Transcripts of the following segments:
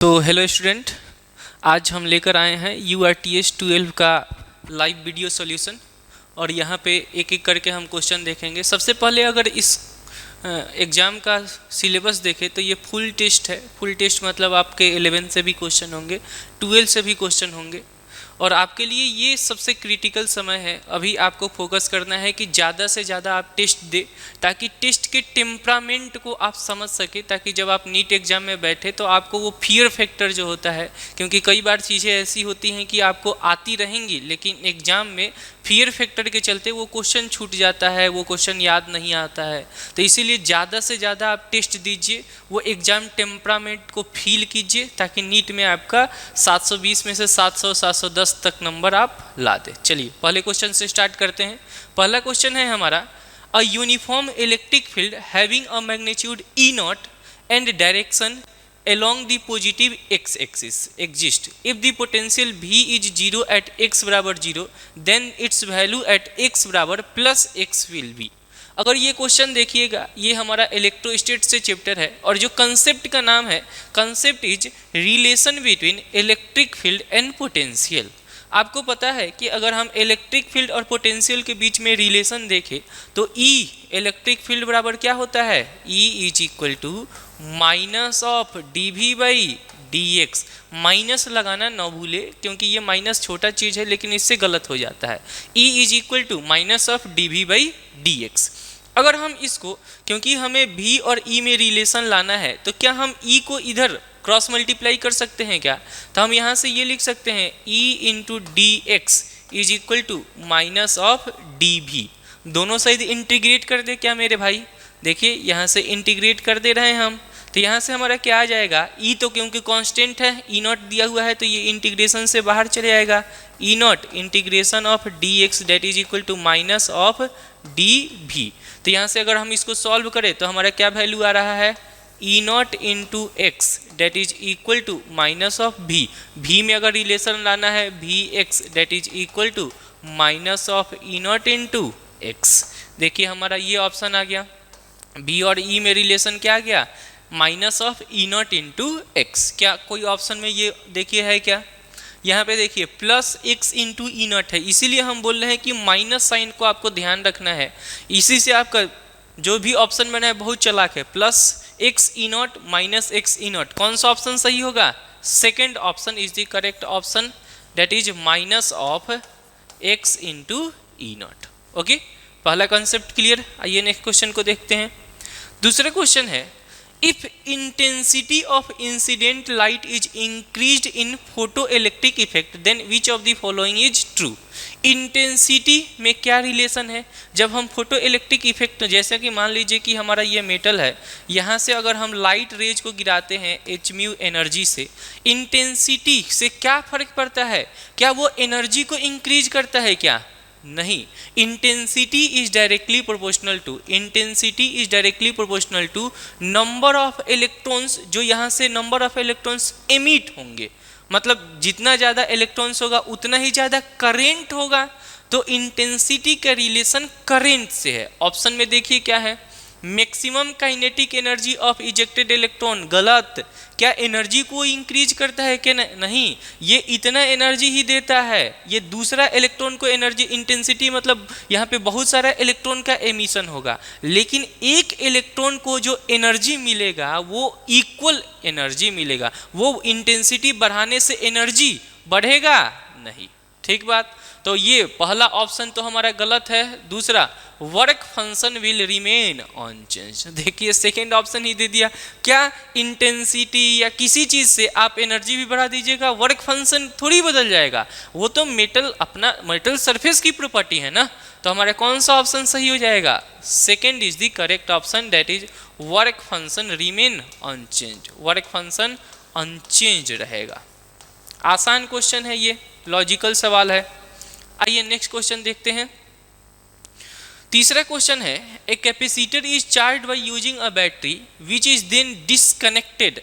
तो hello student, आज हम लेकर आए हैं URTS 12 का लाइव वीडियो सॉल्यूशन और यहाँ पे एक एक करके हम क्वेश्चन देखेंगे। सबसे पहले अगर इस एग्ज़ाम का सिलेबस देखें तो ये फुल टेस्ट है। फुल टेस्ट मतलब आपके 11 से भी क्वेश्चन होंगे, 12 से भी क्वेश्चन होंगे और आपके लिए ये सबसे क्रिटिकल समय है। अभी आपको फोकस करना है कि ज़्यादा से ज़्यादा आप टेस्ट दें ताकि टेस्ट के टेम्परामेंट को आप समझ सके, ताकि जब आप नीट एग्ज़ाम में बैठे तो आपको वो फियर फैक्टर जो होता है, क्योंकि कई बार चीज़ें ऐसी होती हैं कि आपको आती रहेंगी लेकिन एग्ज़ाम में फियर फैक्टर के चलते वो क्वेश्चन छूट जाता है, वो क्वेश्चन याद नहीं आता है। तो इसीलिए ज़्यादा से ज़्यादा आप टेस्ट दीजिए, वो एग्ज़ाम टेम्परामेंट को फील कीजिए ताकि नीट में आपका 720 में से 700-710 तक नंबर आप ला दें। चलिए पहले क्वेश्चन से स्टार्ट करते हैं। पहला क्वेश्चन है हमारा, a uniform electric field having a magnitude E not and direction along the positive x axis exist if the potential V is 0 at x बराबर 0 then its value at x बराबर plus x will be। अगर ये question देखिएगा, ये हमारा इलेक्ट्रोस्टैट से chapter है और जो कंसेप्ट का नाम है, concept is relation between electric field and potential. आपको पता है कि अगर हम इलेक्ट्रिक फील्ड और पोटेंशियल के बीच में रिलेशन देखें तो E इलेक्ट्रिक फील्ड बराबर क्या होता है, E is equal to minus of dV by dx। माइनस लगाना न भूले क्योंकि ये माइनस छोटा चीज़ है लेकिन इससे गलत हो जाता है। E is equal to minus of dV by dx। अगर हम इसको, क्योंकि हमें V और E में रिलेशन लाना है, तो क्या हम E को इधर क्रॉस मल्टीप्लाई कर सकते हैं क्या? तो हम यहाँ से ये लिख सकते हैं E into D X is equal to minus of dV। दोनों साइड इंटीग्रेट कर दे क्या मेरे भाई? देखिए यहाँ से इंटीग्रेट कर दे रहे हैं हम, तो यहाँ से हमारा क्या आ जाएगा, E तो क्योंकि कांस्टेंट है, E नॉट दिया हुआ है तो ये इंटीग्रेशन से बाहर चले आएगा। E naught integration of dx that is equal to minus of dV। तो यहाँ से अगर हम इसको सॉल्व करें तो हमारा क्या वैल्यू आ रहा है, E naught into X that is equal to minus of V। V में अगर रिलेशन लाना है Vx that is equal to minus of E naught into X. देखिए हमारा ये ऑप्शन आ गया। B और E में रिलेशन क्या आ गया, minus of E naught into x. क्या कोई ऑप्शन में ये देखिए है क्या? यहाँ पे देखिए plus x into E not है, इसीलिए हम बोल रहे हैं कि माइनस साइन को आपको ध्यान रखना है। इसी से आपका जो भी ऑप्शन बना है बहुत चालाक है, plus x E not minus x E not. कौन सा ऑप्शन सही होगा? Second option is the correct option, that is minus of x into E not. Okay, पहला कंसेप्ट क्लियर। आइए नेक्स्ट क्वेश्चन को देखते हैं। दूसरा क्वेश्चन है, if intensity of incident light is increased in photoelectric effect then which of the following is true। Intensity में क्या relation है? जब हम फोटो इलेक्ट्रिक इफेक्ट, जैसे कि मान लीजिए कि हमारा ये मेटल है, यहाँ से अगर हम लाइट रेज को गिराते हैं h म्यू एनर्जी से, इंटेंसिटी से क्या फर्क पड़ता है? क्या वो एनर्जी को इंक्रीज करता है क्या? नहीं। Intensity is directly proportional to, intensity is directly proportional to number of electrons, जो यहाँ से नंबर ऑफ इलेक्ट्रॉन्स एमिट होंगे। मतलब जितना ज़्यादा इलेक्ट्रॉन्स होगा उतना ही ज़्यादा करेंट होगा। तो इंटेंसिटी का रिलेशन करेंट से है। ऑप्शन में देखिए क्या है, maximum kinetic energy of ejected electron. गलत। क्या एनर्जी को इंक्रीज करता है क्या? नहीं, ये इतना एनर्जी ही देता है, ये दूसरा इलेक्ट्रॉन को एनर्जी। इंटेंसिटी मतलब यहाँ पे बहुत सारा इलेक्ट्रॉन का एमिशन होगा, लेकिन एक इलेक्ट्रॉन को जो एनर्जी मिलेगा वो इक्वल एनर्जी मिलेगा। वो इंटेंसिटी बढ़ाने से एनर्जी बढ़ेगा नहीं। ठीक बात। तो ये पहला ऑप्शन तो हमारा गलत है। दूसरा, work function will remain unchange. देखिए सेकेंड ऑप्शन ही दे दिया। क्या इंटेंसिटी या किसी चीज से आप एनर्जी भी बढ़ा दीजिएगा, वर्क फंक्शन थोड़ी बदल जाएगा। वो तो मेटल, अपना मेटल सरफेस की प्रॉपर्टी है ना। तो हमारा कौन सा ऑप्शन सही हो जाएगा? Second is the correct option, that is work function remain unchange. Work function unchange रहेगा। आसान क्वेश्चन है ये, लॉजिकल सवाल है। आइए नेक्स्ट क्वेश्चन देखते हैं। तीसरा क्वेश्चन है, a capacitor is charge by using a battery which is then disconnected,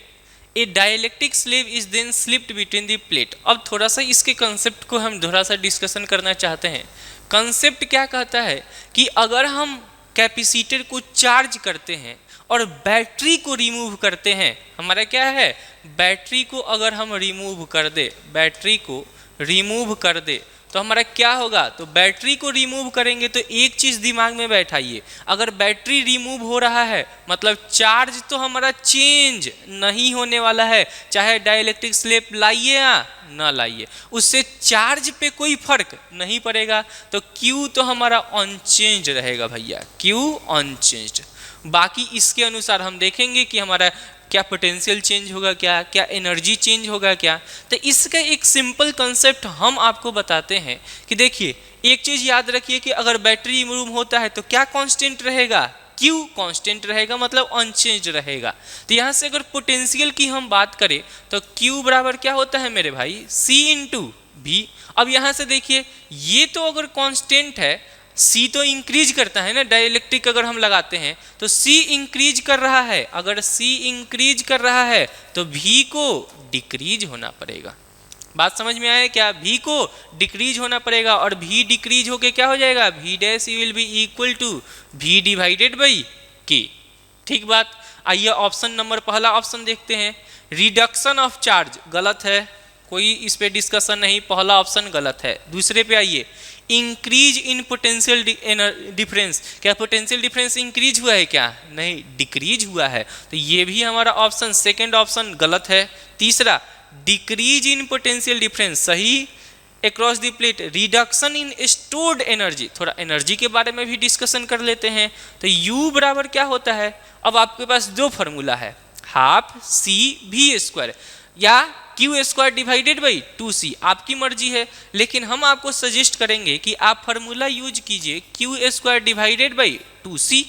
a dielectric slab is then slipped between the plate. अब थोड़ा सा इसके कंसेप्ट को हम थोड़ा सा डिस्कशन करना चाहते हैं। कंसेप्ट क्या कहता है कि अगर हम कैपेसिटर को चार्ज करते हैं और बैटरी को रिमूव करते हैं, हमारा क्या है, बैटरी को अगर हम रिमूव कर दे, बैटरी को रिमूव कर दे तो हमारा क्या होगा, तो बैटरी को रिमूव करेंगे तो एक चीज़ दिमाग में बैठाइए, अगर बैटरी रिमूव हो रहा है मतलब चार्ज तो हमारा चेंज नहीं होने वाला है, चाहे डाइलेक्ट्रिक स्लैब लाइए या ना लाइए, उससे चार्ज पे कोई फर्क नहीं पड़ेगा। तो Q तो हमारा अनचेंज रहेगा भैया, Q अनचेंज्ड। बाकी इसके अनुसार हम देखेंगे कि हमारा क्या पोटेंशियल चेंज होगा, क्या क्या एनर्जी चेंज होगा क्या। तो इसका एक सिंपल कंसेप्ट हम आपको बताते हैं कि देखिए एक चीज़ याद रखिए कि अगर बैटरी रिमूव होता है तो क्या कांस्टेंट रहेगा, Q कांस्टेंट रहेगा, मतलब अनचेंज रहेगा। तो यहाँ से अगर पोटेंशियल की हम बात करें तो Q बराबर क्या होता है मेरे भाई, C इंटू V। अब यहाँ से देखिए ये तो अगर कांस्टेंट है, C तो इंक्रीज करता है ना, डाइलेक्ट्रिक अगर हम लगाते हैं तो C इंक्रीज कर रहा है, अगर C इंक्रीज कर रहा है तो V को डिक्रीज होना पड़ेगा। बात समझ में आया क्या, V को डिक्रीज होना पड़ेगा और V डिक्रीज होके क्या हो जाएगा, V dash will be equal to V divided by K। ठीक बात। आइए ऑप्शन नंबर, पहला ऑप्शन देखते हैं, रिडक्शन ऑफ चार्ज, गलत है, कोई इस पे डिस्कशन नहीं, पहला ऑप्शन गलत है। दूसरे पे आइए, इंक्रीज इन पोटेंशियल डिफरेंस, क्या पोटेंशियल डिफरेंस इंक्रीज हुआ है क्या, नहीं डिक्रीज हुआ है, तो ये भी हमारा ऑप्शन सेकंड ऑप्शन गलत है। तीसरा, डिक्रीज इन पोटेंशियल डिफरेंस सही, across the plate, reduction in stored energy, थोड़ा एनर्जी के बारे में भी डिस्कशन कर लेते हैं। तो U बराबर क्या होता है, अब आपके पास दो फॉर्मूला है, हाफ CV² या Q² डिवाइडेड बाई 2C, आपकी मर्जी है, लेकिन हम आपको सजेस्ट करेंगे कि आप फार्मूला यूज कीजिए Q² डिवाइडेड बाई 2C।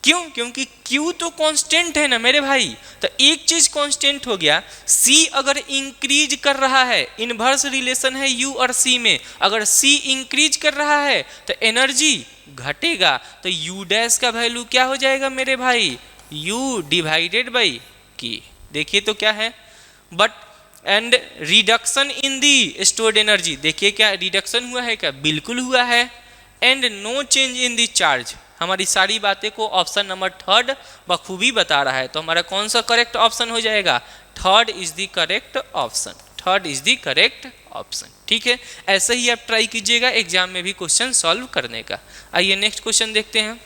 क्यों, क्योंकि Q तो कांस्टेंट है ना मेरे भाई, तो एक चीज कांस्टेंट हो गया, C अगर इंक्रीज कर रहा है, इनवर्स रिलेशन है U और C में, अगर C इंक्रीज कर रहा है तो एनर्जी घटेगा, तो U डैश का वैल्यू क्या हो जाएगा मेरे भाई, U डिवाइडेड बाई K। देखिए तो क्या है, but and reduction in the stored energy, देखिए क्या रिडक्शन हुआ है क्या, बिल्कुल हुआ है, and no change in the charge, हमारी सारी बातें को ऑप्शन नंबर थर्ड बखूबी बता रहा है। तो हमारा कौन सा करेक्ट ऑप्शन हो जाएगा, third is the correct option, third is the correct option. ठीक है, ऐसे ही आप ट्राई कीजिएगा एग्जाम में भी क्वेश्चन सॉल्व करने का। आइए नेक्स्ट क्वेश्चन देखते हैं।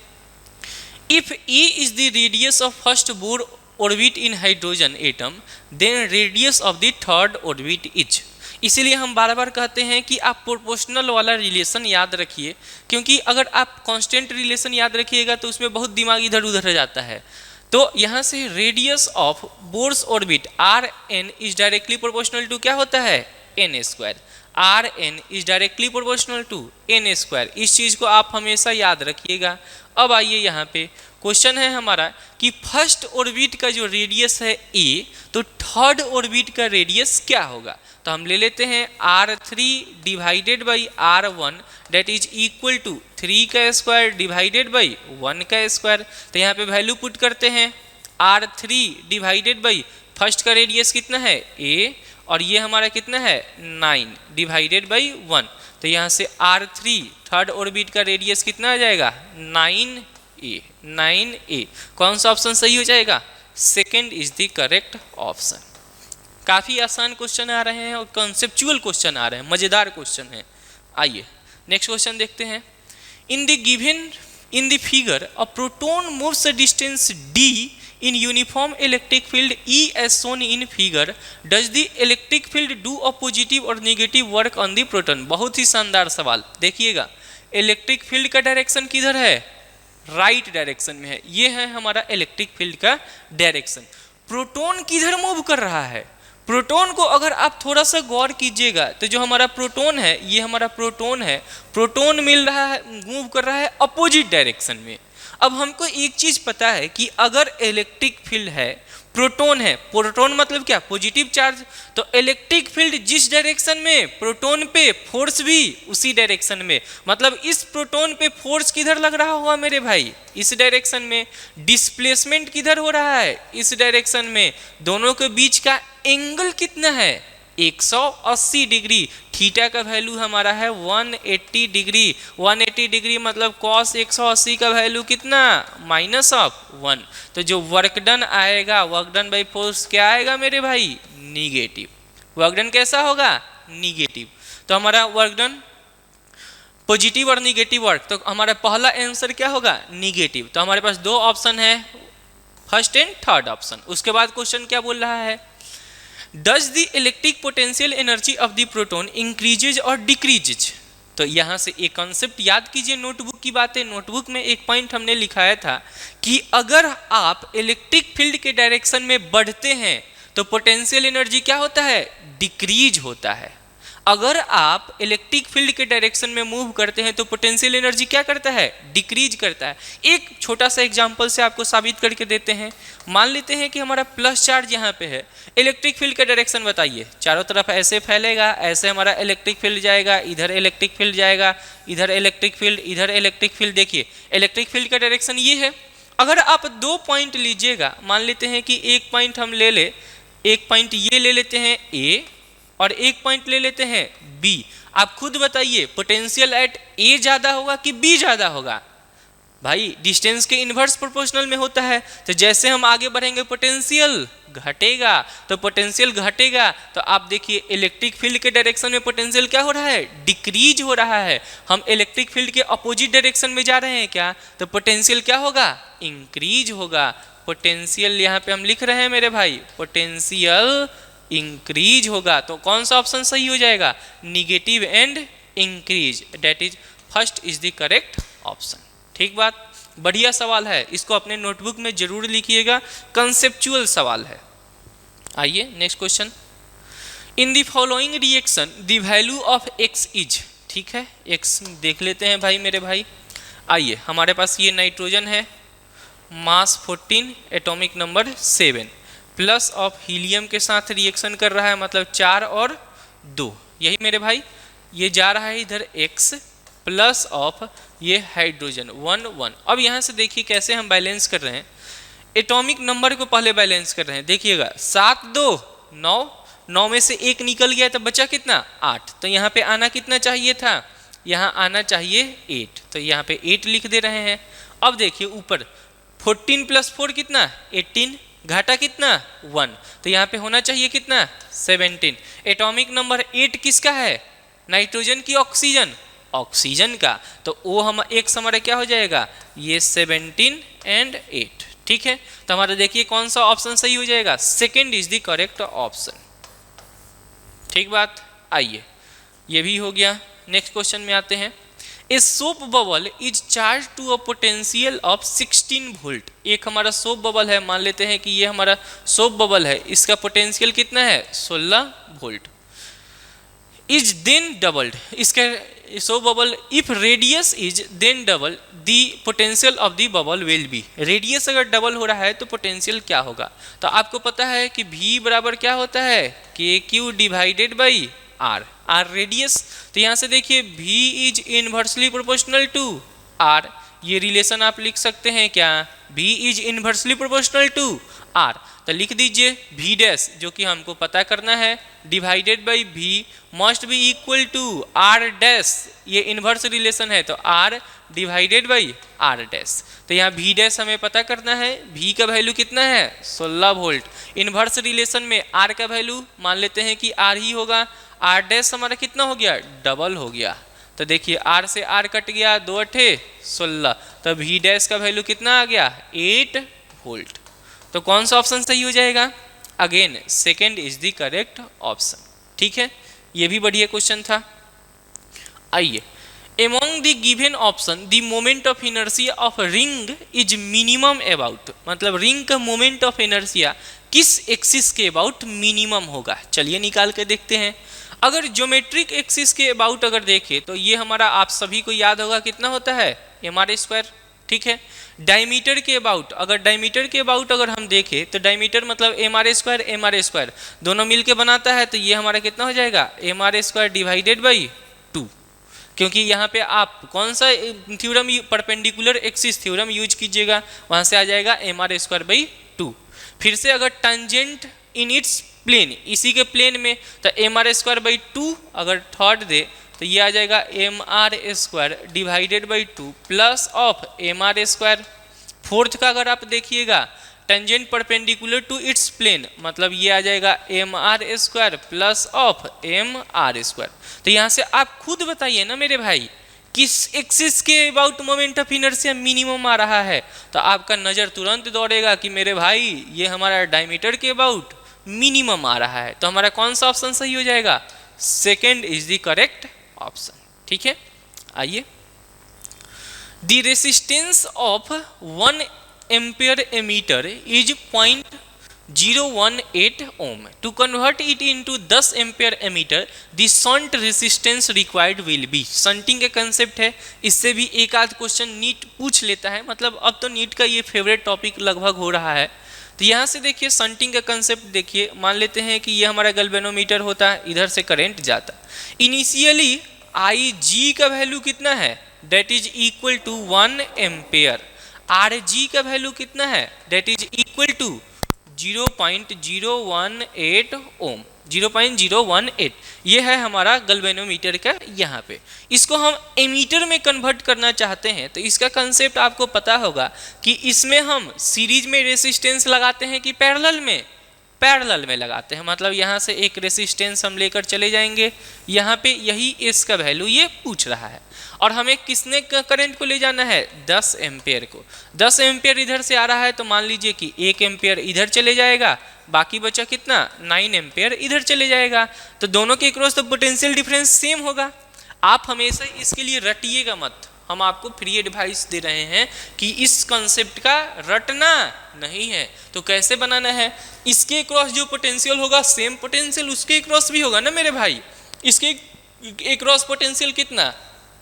If a is the radius of first Bohr orbit in hydrogen atom then radius of the third orbit is, इसीलिए हम बार बार कहते हैं कि आप प्रोपोर्शनल वाला रिलेशन याद रखिए, क्योंकि अगर आप कांस्टेंट रिलेशन याद रखिएगा तो उसमें बहुत दिमाग इधर उधर जाता है। तो यहाँ से radius of Bohr's orbit Rn is directly proportional to क्या होता है, n², Rn is directly proportional to n², इस चीज़ को आप हमेशा याद रखिएगा। अब आइए यहाँ पे क्वेश्चन है हमारा कि फर्स्ट ऑर्बिट का जो रेडियस है a, तो थर्ड ऑर्बिट का रेडियस क्या होगा, तो हम ले लेते हैं R3 divided by R1 that is equal to 3 का स्क्वायर डिवाइडेड बाई 1 का स्क्वायर। तो यहाँ पे वैल्यू पुट करते हैं, R3 डिवाइडेड बाई फर्स्ट का रेडियस कितना है a, और ये हमारा कितना है 9 डिवाइडेड बाई 1, तो यहाँ से R3 थर्ड ऑर्बिट का रेडियस कितना आ जाएगा 9a, 9a। कौन सा ऑप्शन सही हो जाएगा, second is the correct option. काफ़ी आसान क्वेश्चन आ रहे हैं और कॉन्सेप्चुअल क्वेश्चन आ रहे हैं, मज़ेदार क्वेश्चन है। आइए नेक्स्ट क्वेश्चन देखते हैं। इन the given in the figure a proton moves a distance d in uniform electric field E as shown in figure, does the electric field do a positive or negative work on the proton? बहुत ही शानदार सवाल, देखिएगा electric field का direction किधर है, right direction में है, ये है हमारा इलेक्ट्रिक फील्ड का डायरेक्शन। प्रोटॉन किधर मूव कर रहा है, प्रोटॉन को अगर आप थोड़ा सा गौर कीजिएगा तो जो हमारा प्रोटॉन है, ये हमारा प्रोटॉन है, प्रोटॉन मिल रहा है, मूव कर रहा है अपोजिट डायरेक्शन में। अब हमको एक चीज पता है कि अगर इलेक्ट्रिक फील्ड है, प्रोटॉन है, प्रोटॉन मतलब क्या, पॉजिटिव चार्ज, तो इलेक्ट्रिक फील्ड जिस डायरेक्शन में, प्रोटॉन पे फोर्स भी उसी डायरेक्शन में, मतलब इस प्रोटॉन पे फोर्स किधर लग रहा हुआ मेरे भाई, इस डायरेक्शन में, डिस्प्लेसमेंट किधर हो रहा है, इस डायरेक्शन में, दोनों के बीच का एंगल कितना है, 180 डिग्री। थीटा का वैल्यू हमारा है 180 डिग्री। 180 डिग्री मतलब कॉस 180 का वैल्यू कितना, -1। तो जो वर्क डन आएगा, वर्क डन बाई फोर्स क्या आएगा मेरे भाई, निगेटिव। वर्क डन कैसा होगा, निगेटिव। तो हमारा वर्क डन पॉजिटिव और निगेटिव वर्क, तो हमारा पहला आंसर क्या होगा, निगेटिव। तो हमारे पास दो ऑप्शन है, फर्स्ट एंड थर्ड ऑप्शन। उसके बाद क्वेश्चन क्या बोल रहा है, does the electric potential energy of the proton increases और डिक्रीजेज। तो यहाँ से एक कॉन्सेप्ट याद कीजिए, नोटबुक की बातें। नोटबुक में एक पॉइंट हमने लिखाया था कि अगर आप इलेक्ट्रिक फील्ड के डायरेक्शन में बढ़ते हैं तो पोटेंशियल एनर्जी क्या होता है, डिक्रीज होता है। अगर आप इलेक्ट्रिक फील्ड के डायरेक्शन में मूव करते हैं तो पोटेंशियल एनर्जी क्या करता है, डिक्रीज करता है। एक छोटा सा एग्जांपल से आपको साबित करके देते हैं। मान लेते हैं कि हमारा प्लस चार्ज यहाँ पे है, इलेक्ट्रिक फील्ड का डायरेक्शन बताइए, चारों तरफ ऐसे फैलेगा, ऐसे हमारा इलेक्ट्रिक फील्ड जाएगा, इधर इलेक्ट्रिक फील्ड जाएगा, इधर इलेक्ट्रिक फील्ड, इधर इलेक्ट्रिक फील्ड। देखिए इलेक्ट्रिक फील्ड का डायरेक्शन ये है। अगर आप दो पॉइंट लीजिएगा, मान लेते हैं कि एक पॉइंट हम ले ले, एक पॉइंट ये ले लेते हैं ए और एक पॉइंट ले लेते हैं बी। आप खुद बताइए पोटेंशियल एट ए ज्यादा होगा कि बी ज्यादा होगा, भाई डिस्टेंस के इन्वर्स प्रोपोर्शनल में होता है। तो जैसे हम आगे बढ़ेंगे पोटेंशियल घटेगा, तो पोटेंशियल घटेगा तो आप देखिए इलेक्ट्रिक फील्ड के डायरेक्शन में पोटेंशियल क्या हो रहा है, डिक्रीज हो रहा है। हम इलेक्ट्रिक फील्ड के अपोजिट डायरेक्शन में जा रहे हैं क्या, तो पोटेंशियल क्या होगा, इंक्रीज होगा। पोटेंशियल यहाँ पे हम लिख रहे हैं मेरे भाई, पोटेंशियल इंक्रीज होगा। तो कौन सा ऑप्शन सही हो जाएगा, negative and increase, that is first is the correct option. ठीक बात, बढ़िया सवाल है, इसको अपने नोटबुक में जरूर लिखिएगा, कंसेप्चुअल सवाल है। आइए next question, in the following reaction the value of x is. ठीक है, एक्स देख लेते हैं भाई मेरे भाई। आइए हमारे पास ये नाइट्रोजन है, मास 14, atomic number 7, plus of helium के साथ रिएक्शन कर रहा है, मतलब 4 और 2, यही मेरे भाई। ये जा रहा है इधर x प्लस ऑफ ये हाइड्रोजन 1 1। अब यहाँ से देखिए कैसे हम बैलेंस कर रहे हैं, एटॉमिक नंबर को पहले बैलेंस कर रहे हैं। देखिएगा 7 2 9, 9 में से एक निकल गया तो बचा कितना, 8। तो यहाँ पे आना कितना चाहिए था, यहाँ आना चाहिए 8, तो यहाँ पे 8 लिख दे रहे हैं। अब देखिए ऊपर 14 प्लस 4 कितना, 18, घाटा कितना 1, तो यहाँ पे होना चाहिए कितना 17। एटॉमिक नंबर 8 किसका है, नाइट्रोजन की ऑक्सीजन, ऑक्सीजन का। तो वो हम एक हमारा क्या हो जाएगा, ये 17 एंड 8। ठीक है, तो हमारा देखिए कौन सा ऑप्शन सही हो जाएगा, second is the correct option. ठीक बात, आइए ये भी हो गया। नेक्स्ट क्वेश्चन में आते हैं, a soap bubble is charge to a potential of 16 volt. एक हमारा सोप बबल है, मान लेते हैं कि ये हमारा सोप बबल है, इसका पोटेंशियल कितना है 16 वोल्ट। इज देन डबल्ड, इसका soap bubble if radius is then double the potential of the bubble will be. Radius अगर डबल हो रहा है तो पोटेंशियल क्या होगा, तो आपको पता है कि V बराबर क्या होता है, KQ divided by R, R radius. तो यहाँ से देखिए V is inversely proportional to R, ये रिलेशन आप लिख सकते हैं क्या, V is inversely proportional to R। तो लिख दीजिए V डैश, जो कि हमको पता करना है, divided by V must be equal to R dash, ये इनवर्स रिलेशन है, तो R divided by R dash. तो यहाँ V डैश हमें पता करना है, V का वैल्यू कितना है 16 वोल्ट। इनवर्स रिलेशन में R का वैल्यू मान लेते हैं कि R ही होगा, R डैश हमारा कितना हो गया, डबल हो गया। तो देखिए R से R कट गया, 2 8 16, तो V डैश का वैल्यू कितना आ गया 8 वोल्ट। तो कौन सा ऑप्शन सही हो जाएगा, again second is the correct option. ठीक है, ये भी बढ़िया क्वेश्चन था। आइए, among the given option the moment of inertia of ring is minimum about, मतलब रिंग का मोमेंट ऑफ इनर्शिया किस एक्सिस के अबाउट मिनिमम होगा। चलिए निकाल के देखते हैं। अगर ज्योमेट्रिक एक्सिस के अबाउट अगर देखें तो ये हमारा आप सभी को याद होगा कितना होता है mr²। ठीक है, डायमीटर के अबाउट, अगर डायमीटर के अबाउट अगर हम देखें तो डायमीटर मतलब mr² दोनों मिलके बनाता है, तो ये हमारा कितना हो जाएगा mr² डिवाइडेड बाई 2, क्योंकि यहाँ पे आप कौन सा theorem, perpendicular axis theorem use कीजिएगा, वहाँ से आ जाएगा mr² बाई 2। फिर से अगर टेंजेंट इन इट्स प्लेन, इसी के प्लेन में, तो एम आर स्क्वायर बाई 2 अगर थर्ड दे तो ये आ जाएगा M R square divided by 2 plus of M R square. Fourth का अगर आप देखिएगा tangent perpendicular to its plane, मतलब ये आ जाएगा M R square plus of M R square. तो यहाँ से आप खुद बताइए ना मेरे भाई किस एक्सिस के about moment of inertia minimum आ रहा है, तो आपका नज़र तुरंत दौड़ेगा कि मेरे भाई ये हमारा डायमीटर के अबाउट मिनिमम आ रहा है। तो हमारा कौन सा ऑप्शन सही हो जाएगा? Second is the correct option. ठीक है, आइए। The resistance of 1 ampere ammeter is 0.018 ohm. To convert it into 10 ampere ammeter the shunt resistance required will be. Shunting का कंसेप्ट है, इससे भी एक आध क्वेश्चन नीट पूछ लेता है, मतलब अब तो नीट का ये फेवरेट टॉपिक लगभग हो रहा है। तो यहाँ से देखिए शंटिंग का कंसेप्ट देखिए, मान लेते हैं कि ये हमारा गैल्वेनोमीटर होता है, इधर से करंट जाता है। इनिशियली आई जी का वैल्यू कितना है? That is equal to 1 ampere. R G का वैल्यू कितना है? That is equal to 0.018 ohm, 0.018 ये है हमारा गैल्वेनोमीटर का। यहाँ पे इसको हम एमीटर में कन्वर्ट करना चाहते हैं, तो इसका कंसेप्ट आपको पता होगा कि इसमें हम सीरीज में रेसिस्टेंस लगाते हैं कि पैरेलल में? पैरेलल में लगाते हैं, मतलब यहाँ से एक रेसिस्टेंस हम लेकर चले जाएंगे, यहाँ पे यही एस का वैल्यू ये पूछ रहा है, और हमें किसने करंट को ले जाना है? 10 एम्पेयर को। 10 एम्पेयर इधर से आ रहा है, तो मान लीजिए कि 1 एम्पेयर इधर चले जाएगा, बाकी बचा कितना? 9 एम्पेयर इधर चले जाएगा। तो दोनों के क्रॉस तो पोटेंशियल डिफरेंस सेम होगा। आप हमेशा इसके लिए रटिएगा मत, हम आपको फ्री एडवाइस दे रहे हैं कि इस कंसेप्ट का रटना नहीं है। तो कैसे बनाना है? इसके क्रॉस जो पोटेंशियल होगा सेम पोटेंशियल उसके क्रॉस भी होगा ना मेरे भाई। इसके क्रॉस पोटेंशियल कितना?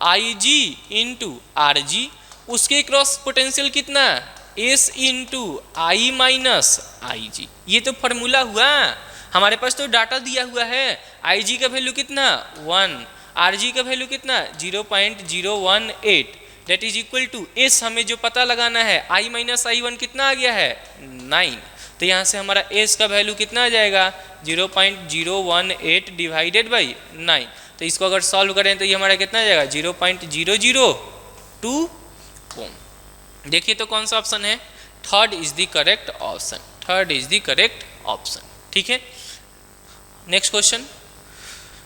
आई जी इंटू आर जी, उसके क्रॉस पोटेंशियल कितना? एस इंटू आई माइनस आई जी। ये तो फॉर्मूला हुआ, हमारे पास तो डाटा दिया हुआ है। आई जी का वैल्यू कितना? 1, आर जी का वैल्यू कितना? 0.018, that is equal to S हमें जो पता लगाना है आई माइनस आई 1 कितना आ गया है? 9। तो यहाँ से हमारा एस का वैल्यू कितना आ जाएगा? 0.018 डिवाइडेड बाई 9। तो इसको अगर सॉल्व करें तो ये हमारा कितना आ जाएगा? 0.002 ओम। देखिए तो कौन सा ऑप्शन है? Third is the correct option, third is the correct option. ठीक है, next question.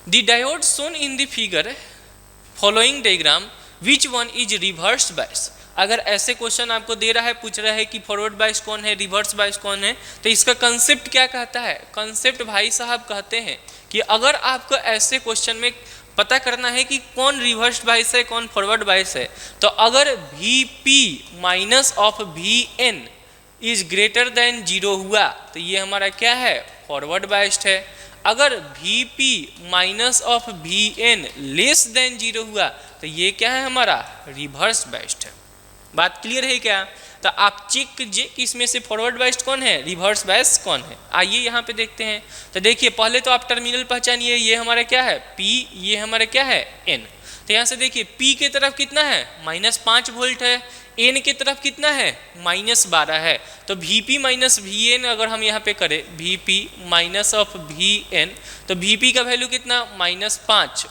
The diode shown in the figure following diagram which one is reverse bias. अगर ऐसे क्वेश्चन आपको दे रहा है, पूछ रहा है कि फॉरवर्ड बायस कौन है, रिवर्स बायस कौन है, तो इसका कंसेप्ट क्या कहता है? कंसेप्ट भाई साहब कहते हैं कि अगर आपको ऐसे क्वेश्चन में पता करना है कि कौन रिवर्स बायस है कौन फॉरवर्ड बायस है, तो अगर V P minus of V N is greater than 0 हुआ तो ये हमारा क्या है? फॉरवर्ड बायस्ड है। अगर V P minus of V N less than 0 हुआ तो ये क्या है? हमारा रिवर्स बायस्ड है। बात क्लियर है क्या? तो आप चेक कीजिए कि इसमें से फॉरवर्ड बायस्ड कौन है, रिवर्स बायस कौन है। आइए यहाँ पे देखते हैं। तो देखिए पहले तो आप टर्मिनल पहचानिए, ये हमारा क्या है? P, ये हमारा क्या है? N। तो यहाँ से देखिए P के तरफ कितना है? -5 वोल्ट है, N के तरफ कितना है? -12 है। तो Vp माइनस Vn अगर हम यहाँ पे करें Vp माइनस ऑफ Vn, तो Vp का वैल्यू कितना? -5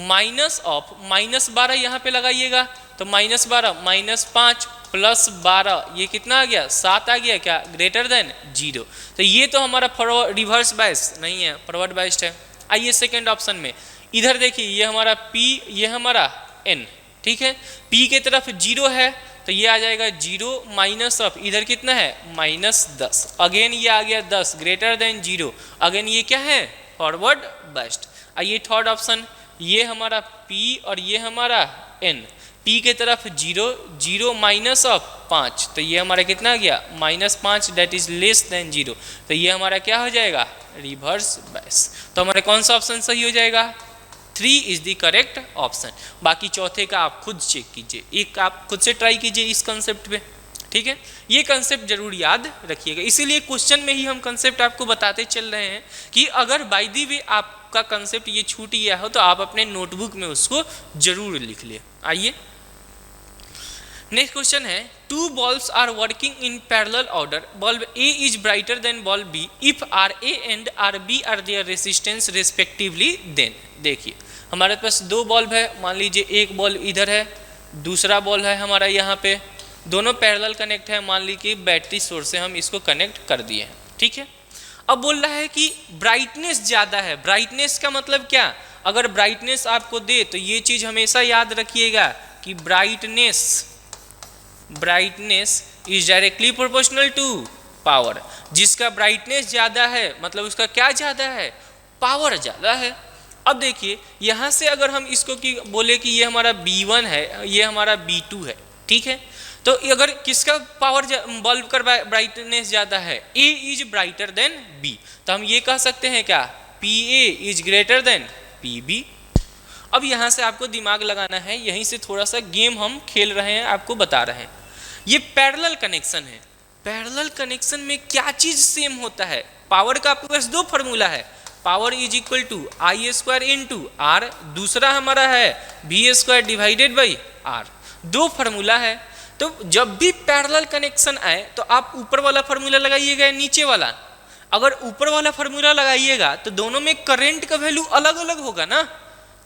माइनस ऑफ -12 यहाँ पे लगाइएगा, तो -12 -5 प्लस 12 ये कितना आ गया? 7 आ गया। क्या? Greater than 0। तो ये तो हमारा फॉरवर्ड रिवर्स बायस नहीं है, फॉरवर्ड बायस्ड है। आइए सेकंड ऑप्शन में, इधर देखिए ये हमारा P, ये हमारा N। ठीक है, P के तरफ 0 है तो ये आ जाएगा 0 माइनस ऑफ इधर कितना है? -10। अगेन ये आ गया 10 ग्रेटर देन 0। अगेन ये क्या है? Forward biased. आइए थर्ड ऑप्शन, ये हमारा P और ये हमारा N। P के तरफ 0, 0 माइनस ऑफ 5, तो ये हमारा कितना आ गया? -5, दैट इज लेस देन 0। तो ये हमारा क्या हो जाएगा? Reverse bias. तो हमारा कौन सा ऑप्शन सही हो जाएगा? 3 इज द करेक्ट ऑप्शन। बाकी चौथे का आप खुद चेक कीजिए, एक आप खुद से ट्राई कीजिए इस कंसेप्ट पे। ठीक है, ये कंसेप्ट जरूर याद रखिएगा, इसीलिए क्वेश्चन में ही हम कंसेप्ट आपको बताते चल रहे हैं कि अगर बाय द वे आपका कंसेप्ट ये छूट गया हो तो आप अपने नोटबुक में उसको जरूर लिख ले। आइए, नेक्स्ट क्वेश्चन है, two bulbs are working in parallel order, bulb A is brighter than bulb B if R A and R B are their resistance respectively then. देखिए हमारे पास दो बल्ब है, मान लीजिए एक बल्ब इधर है, दूसरा बल्ब है हमारा यहाँ पे, दोनों पैरेलल कनेक्ट है, मान लीजिए बैटरी सोर्स से हम इसको कनेक्ट कर दिए हैं, ठीक है। अब बोल रहा है कि ब्राइटनेस ज़्यादा है, ब्राइटनेस का मतलब क्या, अगर ब्राइटनेस आपको दे तो ये चीज़ हमेशा याद रखिएगा कि brightness is directly proportional to power. जिसका ब्राइटनेस ज़्यादा है मतलब उसका क्या ज़्यादा है, पावर ज़्यादा है। अब देखिए यहाँ से अगर हम इसको कि बोले कि ये हमारा B1 है, ये हमारा B2 है, ठीक है, तो अगर किसका पावर बल्ब का ब्राइटनेस ज़्यादा है, A is brighter then B, तो हम ये कह सकते हैं क्या, PA is greater then PB। अब यहाँ से आपको दिमाग लगाना है, यहीं से थोड़ा सा गेम हम खेल रहे हैं, आपको बता रहे हैं। ये पैरेलल कनेक्शन है, पैरेलल कनेक्शन में क्या चीज़ सेम होता है, पावर का आपके पास दो फॉर्मूला है, power is equal to I square into R, दूसरा हमारा है V square divided by R, दो फार्मूला है। तो जब भी पैरेलल कनेक्शन आए तो आप ऊपर वाला फार्मूला लगाइएगा, नीचे वाला, अगर ऊपर वाला फार्मूला लगाइएगा तो दोनों में करंट का वैल्यू अलग अलग होगा ना,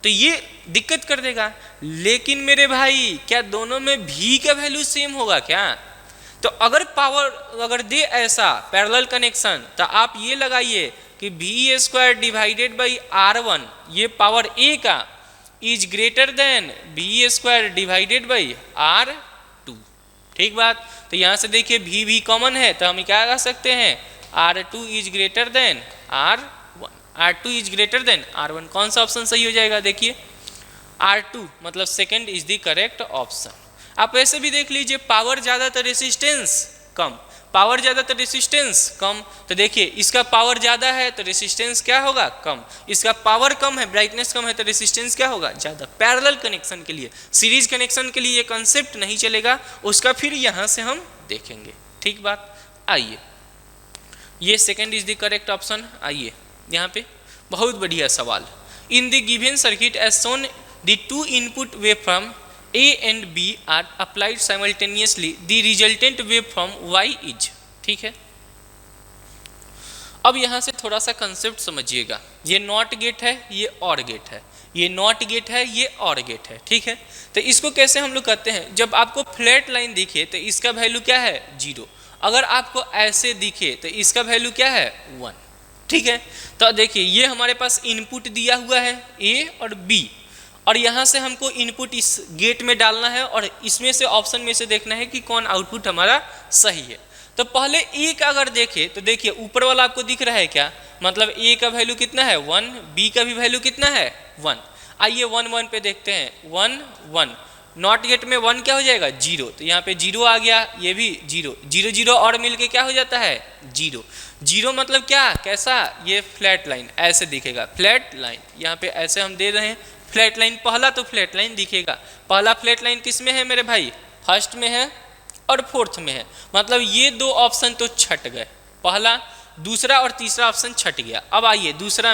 तो ये दिक्कत कर देगा। लेकिन मेरे भाई क्या दोनों में V का वैल्यू सेम होगा क्या, तो अगर पावर अगर दे ऐसा पैरेलल कनेक्शन तो आप ये लगाइए कि V square divided by R1, ये पावर A का is greater then V square divided by R2, ठीक बात। तो यहाँ से देखिए V कॉमन है तो हम क्या कह सकते हैं, R2 is greater then R1, R2 is greater then R1। कौन सा ऑप्शन सही हो जाएगा, देखिए R2 मतलब second is the correct option. आप ऐसे भी देख लीजिए, पावर ज़्यादा तो रेसिस्टेंस कम, पावर ज़्यादा तो रेसिस्टेंस कम, तो देखिए इसका पावर ज़्यादा है तो रेसिस्टेंस क्या होगा, कम, इसका पावर कम है, ब्राइटनेस कम है तो रेसिस्टेंस क्या होगा, ज़्यादा। पैरेलल कनेक्शन के लिए, सीरीज कनेक्शन के लिए ये कॉन्सेप्ट नहीं चलेगा, उसका फिर यहाँ से हम देखेंगे, ठीक बात। आइए ये second is the correct option. आइए यहाँ पे बहुत बढ़िया सवाल, in the given circuit as shown the two input waveform A and B are applied simultaneously, the resultant waveform Y is, ठीक है। अब यहाँ से थोड़ा सा कंसेप्ट समझिएगा, ये नॉट गेट है, ये और गेट है, ये नॉट गेट है, ये और गेट है, ठीक है। तो इसको कैसे हम लोग करते हैं, जब आपको फ्लैट लाइन दिखे तो इसका वैल्यू क्या है, 0, अगर आपको ऐसे दिखे तो इसका वैल्यू क्या है, 1, ठीक है। तो देखिए ये हमारे पास इनपुट दिया हुआ है A और B, और यहाँ से हमको इनपुट इस गेट में डालना है और इसमें से ऑप्शन में से देखना है कि कौन आउटपुट हमारा सही है। तो पहले A का अगर देखे तो देखिए ऊपर वाला आपको दिख रहा है क्या, मतलब A का वैल्यू कितना है 1, B का भी वैल्यू कितना है 1। आइए 1 1 पे देखते हैं, 1 1, नॉट गेट में 1 क्या हो जाएगा 0, तो यहाँ पे 0 आ गया, ये भी 0 0 0 और मिलके क्या हो जाता है 0 0, मतलब क्या, कैसा, ये फ्लैट लाइन ऐसे दिखेगा, फ्लैट लाइन यहाँ पे ऐसे हम दे रहे हैं फ्लैट लाइन, पहला तो फ्लैट लाइन दिखेगा। पहला फ्लैट लाइन किस में है मेरे भाई, फर्स्ट में है और फोर्थ में है, मतलब ये दो ऑप्शन तो छट गए, पहला दूसरा और तीसरा ऑप्शन छट गया। अब आइए दूसरे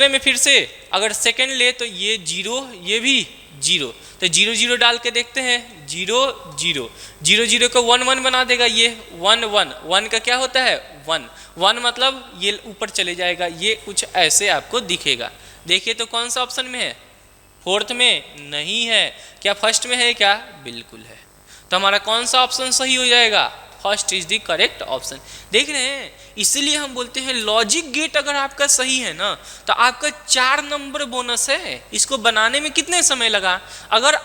में फिर से अगर सेकंड ले तो ये 0, ये भी 0, तो 0 0 डाल के देखते हैं, 0 0 0 0 को 1 1 बना देगा, ये 1 1 1 का क्या होता है 1 1, मतलब ये ऊपर चले जाएगा, ये कुछ ऐसे आपको दिखेगा। देखिए तो कौन सा ऑप्शन में है, फोर्थ में नहीं है, क्या फर्स्ट में है क्या, बिल्कुल है। तो हमारा कौन सा ऑप्शन सही हो जाएगा, first is the correct option. देख रहे हैं, इसलिए हम बोलते हैं लॉजिक गेट अगर आपका सही है ना तो आपका 4 नंबर बोनस है। इसको बनाने में कितने समय लगा, अगर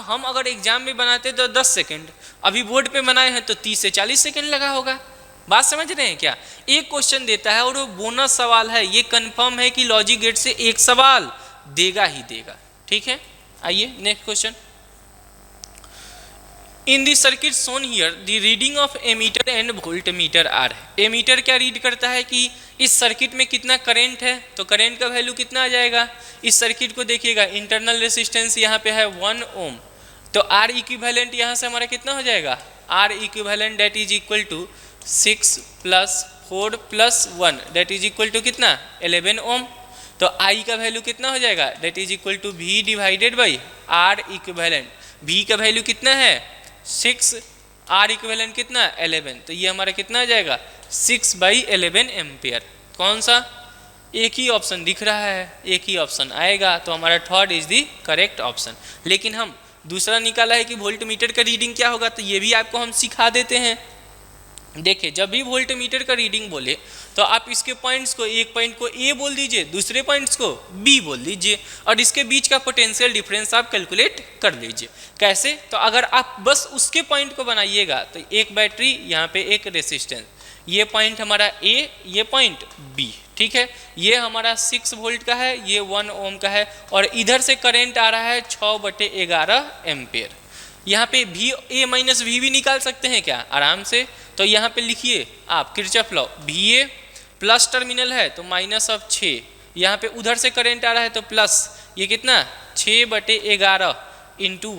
हम अगर एग्जाम में बनाते तो 10 सेकेंड, अभी बोर्ड पे बनाए हैं तो 30 से 40 सेकेंड लगा होगा। बात समझ रहे हैं क्या, एक क्वेश्चन देता है और वो बोनस सवाल है, ये कंफर्म है कि लॉजिक गेट से एक सवाल देगा ही देगा, ठीक है। आइए next question, in the circuit shown here the reading of ammeter and voltmeter are. Ammeter क्या रीड करता है कि इस सर्किट में कितना करंट है, तो करंट का वैल्यू कितना आ जाएगा। इस सर्किट को देखिएगा, इंटरनल रेसिस्टेंस यहाँ पे है 1 ओम, तो आर इक्विवेलेंट यहाँ से हमारा कितना हो जाएगा, R equivalent that is equal to 6 + 4 + 1 that is equal to कितना 11 ओम। तो आई का वैल्यू कितना हो जाएगा, that is equal to V divided by R equivalent. V का वैल्यू कितना है 6, R इक्विवेलेंट कितना 11, तो ये हमारा कितना आ जाएगा 6/11 एम्पियर। कौन सा, एक ही ऑप्शन दिख रहा है, एक ही ऑप्शन आएगा, तो हमारा third is the correct option. लेकिन हम दूसरा निकाला है कि वोल्ट मीटर का रीडिंग क्या होगा, तो ये भी आपको हम सिखा देते हैं। देखिए जब भी वोल्ट मीटर का रीडिंग बोले तो आप इसके पॉइंट्स को, एक पॉइंट को ए बोल दीजिए, दूसरे पॉइंट्स को बी बोल दीजिए, और इसके बीच का पोटेंशियल डिफरेंस आप कैलकुलेट कर लीजिए। कैसे, तो अगर आप बस उसके पॉइंट को बनाइएगा तो एक बैटरी, यहाँ पे एक रेसिस्टेंस, ये पॉइंट हमारा ए, ये पॉइंट बी, ठीक है, ये हमारा 6 वोल्ट का है, ये 1 ओम का है, और इधर से करंट आ रहा है 6/11 एम्पियर। यहाँ पे भी ए माइनस वी भी निकाल सकते हैं क्या, आराम से। तो यहाँ पे लिखिए आप किरचॉफ लॉ, भी ए प्लस टर्मिनल है तो -6, यहाँ पे उधर से करंट आ रहा है तो प्लस, ये कितना 6/11 into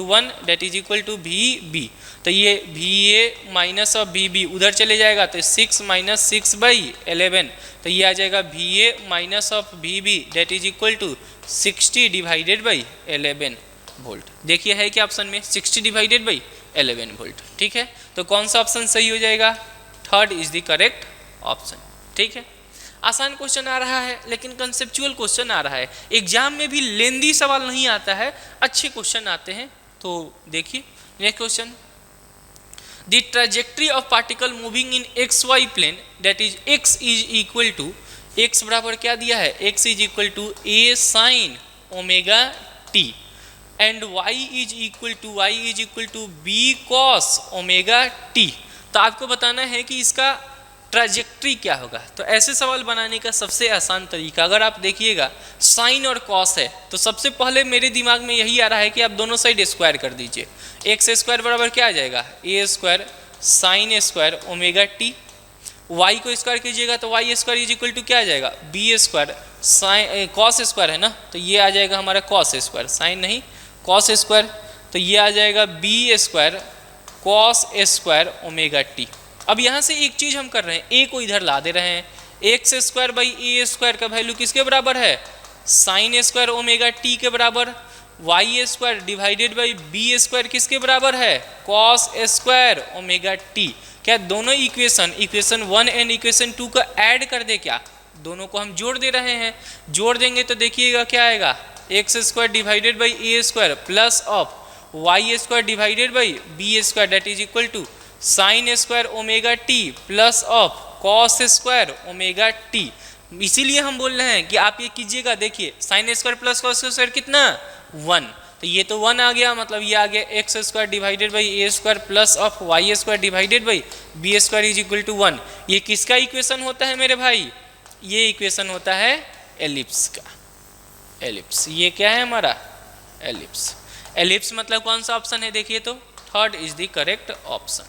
1 that is equal to V B, तो ये V A minus of V B उधर चले जाएगा तो 6 - 6/11, तो ये आ जाएगा V A minus of V B that is equal to 60/11 volt. देखिए है क्या ऑप्शन में 60/11 वोल्ट, ठीक है। तो कौन सा ऑप्शन सही हो जाएगा, third is the correct option, ठीक है। आसान क्वेश्चन आ रहा है लेकिन कंसेप्चुअल क्वेश्चन आ रहा है, एग्जाम में भी लेंदी सवाल नहीं आता है, अच्छे क्वेश्चन आते हैं। तो देखिए next question, the trajectory of particle moving in XY plane that is x is equal to, x बराबर क्या दिया है, x is equal to a sin omega t and y is equal to b cos omega t। तो आपको बताना है कि इसका ट्रैजेक्टरी क्या होगा। तो ऐसे सवाल बनाने का सबसे आसान तरीका, अगर आप देखिएगा साइन और कॉस है तो सबसे पहले मेरे दिमाग में यही आ रहा है कि आप दोनों साइड स्क्वायर कर दीजिए। एक्स स्क्वायर बराबर क्या आ जाएगा, A square sine square omega T, Y को स्क्वायर कीजिएगा तो Y square is equal to क्या आ जाएगा, B square sine cos square है ना, तो ये आ जाएगा हमारा कॉस स्क्वायर, साइन नहीं कॉस स्क्वायर, तो ये आ जाएगा B square cos square omega T. अब यहाँ से एक चीज हम कर रहे हैं, ए को इधर ला दे रहे हैं, X square by A square का वैल्यू किसके बराबर है, साइन स्क्वायर ओमेगा टी के बराबर, Y square divided by B square किसके बराबर है, कॉस स्क्वायर ओमेगा टी। क्या दोनों इक्वेशन 1 एंड इक्वेशन 2 को ऐड कर दे, क्या दोनों को हम जोड़ दे रहे हैं, जोड़ देंगे तो देखिएगा क्या आएगा, X square divided by A square plus of Y square divided by B square that is equal to sine square omega T plus of cos square omega T. इसीलिए हम बोल रहे हैं कि आप ये कीजिएगा, देखिए sine square plus cos square कितना 1, तो ये तो 1 आ गया, मतलब ये आ गया X square divided by A square plus of Y square divided by B square is equal to 1। ये किसका इक्वेशन होता है मेरे भाई, ये इक्वेशन होता है एलिप्स का, एलिप्स, ये क्या है हमारा एलिप्स। एलिप्स मतलब कौन सा ऑप्शन है, देखिए तो third is the correct option.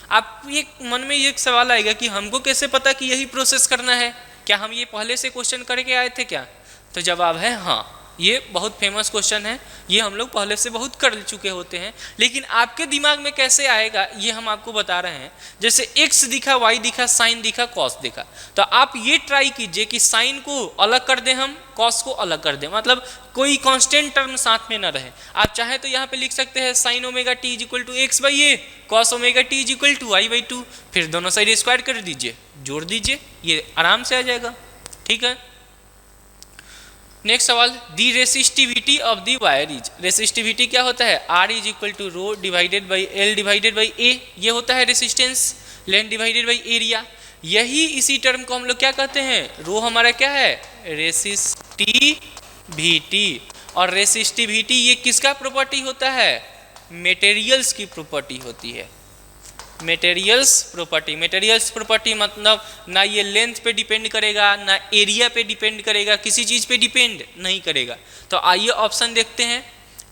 आप ये मन में ये सवाल आएगा कि हमको कैसे पता कि यही प्रोसेस करना है, क्या हम ये पहले से क्वेश्चन करके आए थे क्या, तो जवाब है हाँ, ये बहुत फेमस क्वेश्चन है, ये हम लोग पहले से बहुत कर चुके होते हैं। लेकिन आपके दिमाग में कैसे आएगा ये हम आपको बता रहे हैं। जैसे x दिखा, y दिखा, साइन दिखा, कॉस दिखा, तो आप ये ट्राई कीजिए कि साइन को अलग कर दें हम, कॉस को अलग कर दें, मतलब कोई कांस्टेंट टर्म साथ में ना रहे। आप चाहे तो यहाँ पे लिख सकते हैं sine omega T is equal to X by A, cos omega T is equal to Y by 2, फिर दोनों साइड स्क्वायर कर दीजिए, जोड़ दीजिए, ये आराम से आ जाएगा, ठीक है। नेक्स्ट सवाल, the resistivity of the wire is, resistivity क्या होता है, R is equal to rho divided by L divided by A, ये होता है resistance, length divided by area. यही इसी टर्म को हम लोग क्या कहते हैं, रो हमारा क्या है रेसिस्टिविटी, और रेसिस्टिविटी ये किसका प्रॉपर्टी होता है, मटेरियल्स की प्रॉपर्टी होती है, मटेरियल्स प्रॉपर्टी मतलब ना ये लेंथ पे डिपेंड करेगा, ना एरिया पे डिपेंड करेगा, किसी चीज पे डिपेंड नहीं करेगा। तो आइए ऑप्शन देखते हैं,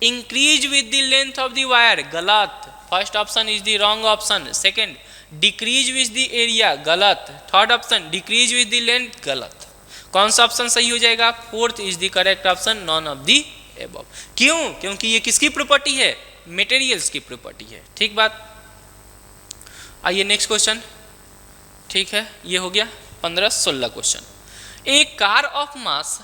increase with the length of the wire, गलत, first option is the wrong option. Second, decrease with the area, गलत। Third option, decrease with the length, गलत। कौन सा ऑप्शन सही हो जाएगा, fourth is the correct option, none of the above. क्यों, क्योंकि ये किसकी प्रॉपर्टी है, मटेरियल्स की प्रॉपर्टी है, ठीक बात। आइए नेक्स्ट क्वेश्चन, ठीक है, ये हो गया 15-16 question. A car of mass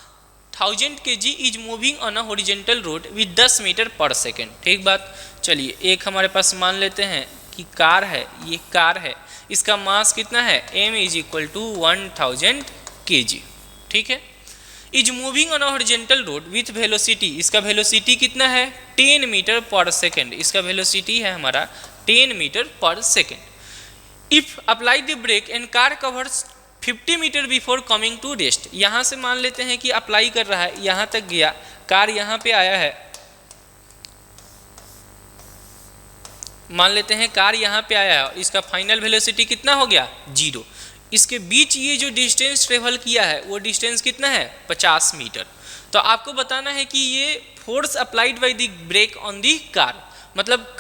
1000 kg is moving on a horizontal road with 10 metre पर सेकेंड। ठीक बात। चलिए एक हमारे पास मान लेते हैं कि कार है, ये कार है, इसका मास कितना है, m is equal to 1000 kg। ठीक है। Is moving on a horizontal road with velocity, इसका वेलोसिटी कितना है 10 मीटर पर सेकेंड, इसका वेलोसिटी है हमारा 10 मीटर पर second. If apply the brake and car covers 50 metre before coming to rest, यहाँ से मान लेते हैं कि अप्लाई कर रहा है, यहाँ तक गया, कार यहाँ पे आया है, मान लेते हैं कार यहाँ पे आया है, इसका फाइनल वेलोसिटी कितना हो गया 0। इसके बीच ये जो डिस्टेंस ट्रेवल किया है वो डिस्टेंस कितना है 50 मीटर। तो आपको बताना है कि ये force applied by the brake on the car, मतलब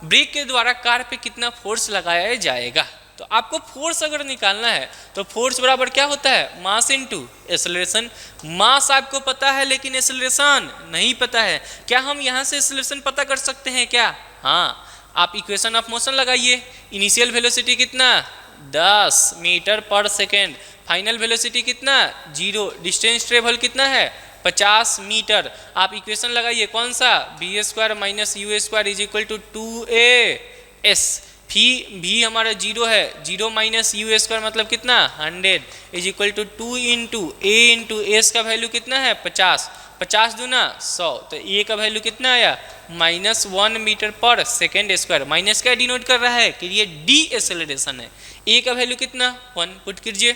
ब्रेक के द्वारा कार पे कितना फोर्स लगाया जाएगा। तो आपको फोर्स अगर निकालना है तो फोर्स बराबर क्या होता है मास इनटू एक्सेलरेशन। मास आपको पता है लेकिन एक्सेलरेशन नहीं पता है। क्या हम यहाँ से एक्सेलरेशन पता कर सकते हैं क्या? हाँ, आप इक्वेशन ऑफ मोशन लगाइए। इनिशियल वेलोसिटी कितना 10 मीटर पर सेकेंड, फाइनल वेलोसिटी कितना 0, डिस्टेंस ट्रेवल कितना है 50 मीटर। आप इक्वेशन लगाइए कौन सा V square minus U square is equal to 2a s। भी हमारा 0 है, 0 माइनस यू स्क्वायर मतलब कितना 100 is equal to 2 into A into S का वैल्यू कितना है 50, 50 दूना 100, तो ए का वैल्यू कितना आया -1 मीटर पर सेकेंड स्क्वायर। माइनस क्या डिनोट कर रहा है कि ये डी एक्सेलरेशन है। ए का वैल्यू कितना 1 पुट कीजिए,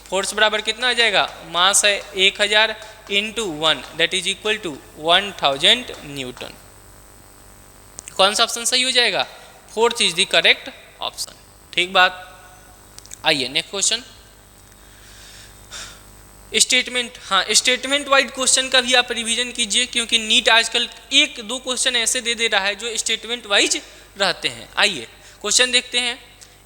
फोर्स बराबर कितना आ जाएगा, मास है 1000 into 1 that is equal to 1000 newton. कौन सा ऑप्शन सही हो जाएगा? Fourth is the correct option. ठीक बात। आइए नेक्स्ट क्वेश्चन, स्टेटमेंट। हाँ, स्टेटमेंट वाइड क्वेश्चन का भी आप रिवीजन कीजिए क्योंकि नीट आजकल 1-2 क्वेश्चन ऐसे दे रहा है जो स्टेटमेंट वाइज रहते हैं। आइए क्वेश्चन देखते हैं।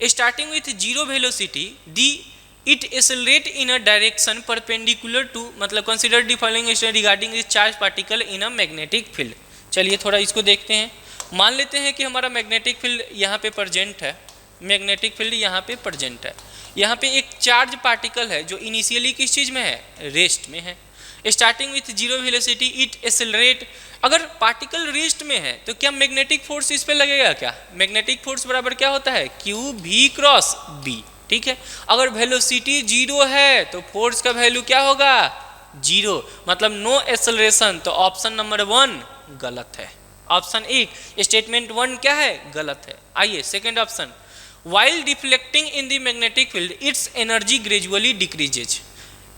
Starting with 0 velocity the it accelerate in a direction perpendicular to, मतलब consider the following regarding this charge particle in a magnetic field. चलिए थोड़ा इसको देखते हैं। मान लेते हैं कि हमारा मैग्नेटिक फील्ड यहाँ पे प्रेजेंट है, मैग्नेटिक फील्ड यहाँ पे प्रेजेंट है, यहाँ पे एक चार्ज पार्टिकल है जो इनिशियली किस चीज़ में है, रेस्ट में है। Starting with 0 velocity it accelerate, अगर पार्टिकल रेस्ट में है तो क्या मैग्नेटिक फोर्स इस पे लगेगा क्या? मैग्नेटिक फोर्स बराबर क्या होता है क्यू भी क्रॉस बी। ठीक है, अगर वेलोसिटी 0 है तो फोर्स का वैल्यू क्या होगा 0, मतलब नो एक्सेलरेशन। तो ऑप्शन नंबर 1 गलत है। ऑप्शन 1 स्टेटमेंट 1 क्या है, गलत है। आइए second option, while deflecting in the magnetic field it's energy gradually decreases,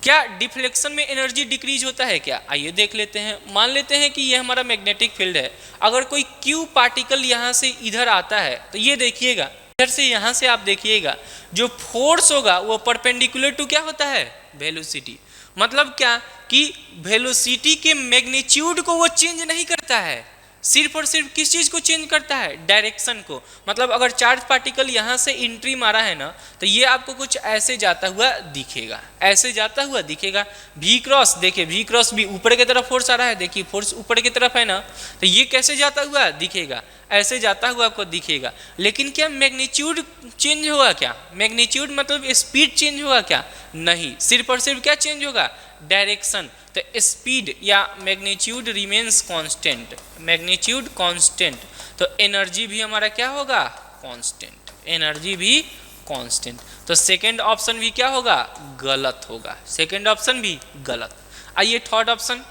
क्या डिफ्लेक्शन में एनर्जी डिक्रीज होता है क्या? आइए देख लेते हैं। मान लेते हैं कि ये हमारा मैग्नेटिक फील्ड है, अगर कोई क्यू पार्टिकल यहाँ से इधर आता है तो ये देखिएगा, इधर से यहाँ से आप देखिएगा जो फोर्स होगा वो परपेंडिकुलर टू क्या होता है वेलोसिटी। मतलब क्या कि वेलोसिटी के मैग्नीट्यूड को वो चेंज नहीं करता है, सिर्फ और सिर्फ किस चीज़ को चेंज करता है, डायरेक्शन को। मतलब अगर चार्ज पार्टिकल यहाँ से एंट्री मारा है ना तो ये आपको कुछ ऐसे जाता हुआ दिखेगा, ऐसे जाता हुआ दिखेगा। वी क्रॉस, देखिए वी क्रॉस भी ऊपर की तरफ फोर्स आ रहा है, देखिए फोर्स ऊपर की तरफ है ना, तो ये कैसे जाता हुआ दिखेगा, ऐसे जाता हुआ आपको दिखेगा। लेकिन क्या मैग्नीट्यूड चेंज होगा क्या? मैग्नीट्यूड मतलब स्पीड चेंज होगा क्या? नहीं, सिर्फ और सिर्फ क्या चेंज होगा, डायरेक्शन। तो स्पीड या magnitude remains constant, magnitude constant, तो एनर्जी भी हमारा क्या होगा कांस्टेंट, एनर्जी भी कांस्टेंट। तो सेकंड ऑप्शन भी क्या होगा, गलत होगा, सेकंड ऑप्शन भी गलत। आइए थर्ड ऑप्शन,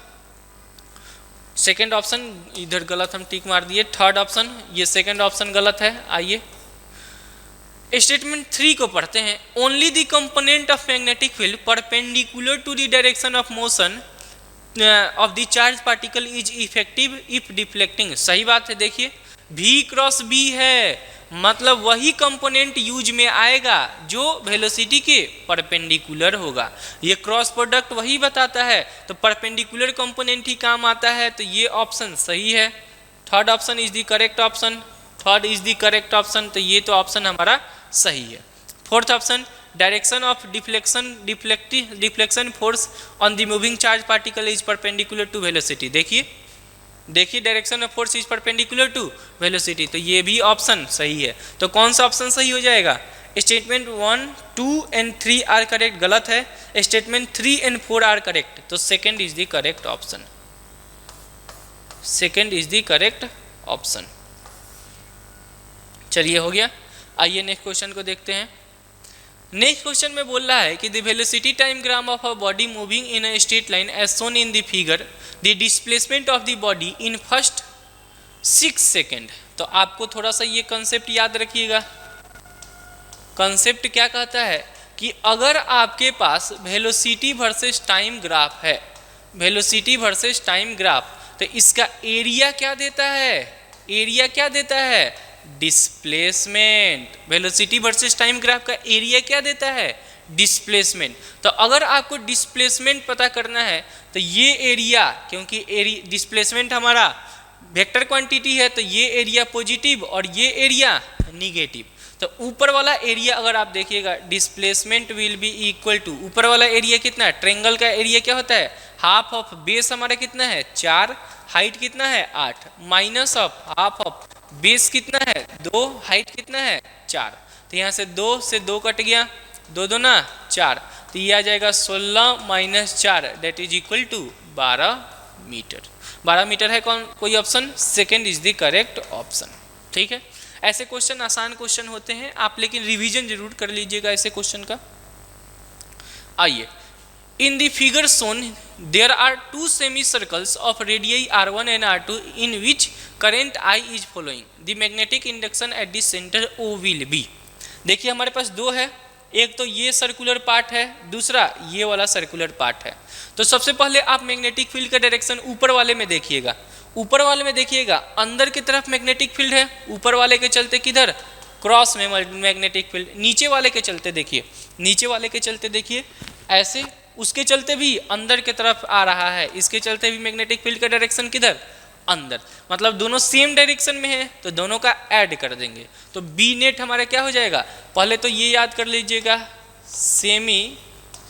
सेकंड ऑप्शन इधर गलत हम टिक मार दिए, थर्ड ऑप्शन ये सेकंड ऑप्शन गलत है। आइए स्टेटमेंट 3 को पढ़ते हैं। Only the component of magnetic field perpendicular to the direction of motion of the charge particle is effective if deflecting. सही बात है, देखिए V क्रॉस B है, मतलब वही कंपोनेंट यूज में आएगा जो वेलोसिटी के परपेंडिकुलर होगा। ये क्रॉस प्रोडक्ट वही बताता है, तो परपेंडिकुलर कंपोनेंट ही काम आता है। तो ये ऑप्शन सही है, third option is the correct option, third is the correct option. तो ये तो ऑप्शन हमारा सही है। Fourth option, direction of deflection force on the moving charge particle is perpendicular to velocity. देखिए direction of force is perpendicular to velocity, तो ये भी ऑप्शन सही है। तो कौन सा ऑप्शन सही हो जाएगा, स्टेटमेंट 1, 2 एंड 3 आर करेक्ट, गलत है। स्टेटमेंट 3 एंड 4 आर करेक्ट, तो second is the correct option, second is the correct option. चलिए हो गया। आइए नेक्स्ट क्वेश्चन को देखते हैं। नेक्स्ट क्वेश्चन में बोल रहा है कि the velocity time graph of a body moving in a straight line as shown in the figure, the displacement of the body in first 6 second. तो आपको थोड़ा सा ये कंसेप्ट याद रखिएगा। कंसेप्ट क्या कहता है कि अगर आपके पास वेलोसिटी वर्सेस टाइम ग्राफ है, वेलोसिटी वर्सेस टाइम ग्राफ, तो इसका एरिया क्या देता है, एरिया क्या देता है, displacement. Velocity versus time graph का एरिया क्या देता है, डिस्प्लेसमेंट। तो अगर आपको डिस्प्लेसमेंट पता करना है तो ये एरिया, क्योंकि एरिया डिस्प्लेसमेंट हमारा वेक्टर क्वांटिटी है, तो ये एरिया पॉजिटिव और ये एरिया निगेटिव। तो ऊपर वाला एरिया अगर आप देखिएगा, displacement will be equal to, ऊपर वाला एरिया कितना है, ट्रायंगल का एरिया क्या होता है, हाफ ऑफ बेस हमारा कितना है 4, हाइट कितना है 8, minus of half of base कितना है 2, हाइट कितना है 4। तो यहाँ से 2 से 2 कट गया, 2 2 ना 4, तो ये आ जाएगा 16 माइनस 4 that is equal to 12 metre. 12 metre है कौन, कोई option, second is the correct option. ठीक है, ऐसे क्वेश्चन आसान क्वेश्चन होते हैं, आप लेकिन रिवीजन जरूर कर लीजिएगा ऐसे क्वेश्चन का। आइए, in the figure shown there are 2 semi circles of radii R1 and R2 in which current I is following, the magnetic induction at the centre O will be. देखिए हमारे पास दो है, एक तो ये सर्कुलर पार्ट है, दूसरा ये वाला सर्कुलर पार्ट है। तो सबसे पहले आप मैग्नेटिक फील्ड का डायरेक्शन ऊपर वाले में देखिएगा, ऊपर वाले में देखिएगा अंदर की तरफ मैग्नेटिक फील्ड है, ऊपर वाले के चलते किधर क्रॉस में मैग्नेटिक फील्ड, नीचे वाले के चलते देखिए, नीचे वाले के चलते देखिए ऐसे, उसके चलते भी अंदर की तरफ आ रहा है, इसके चलते भी मैग्नेटिक फील्ड का डायरेक्शन किधर अंदर, मतलब दोनों सेम डायरेक्शन में है, तो दोनों का ऐड कर देंगे। तो बी नेट हमारा क्या हो जाएगा, पहले तो ये याद कर लीजिएगा, सेमी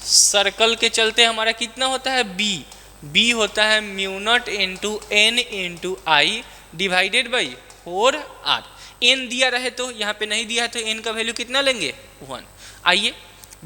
सर्कल के चलते हमारा कितना होता है बी, बी होता है mu naught into N into I divided by 4r। N दिया रहे तो, यहाँ पे नहीं दिया है तो एन का वैल्यू कितना लेंगे 1। आइए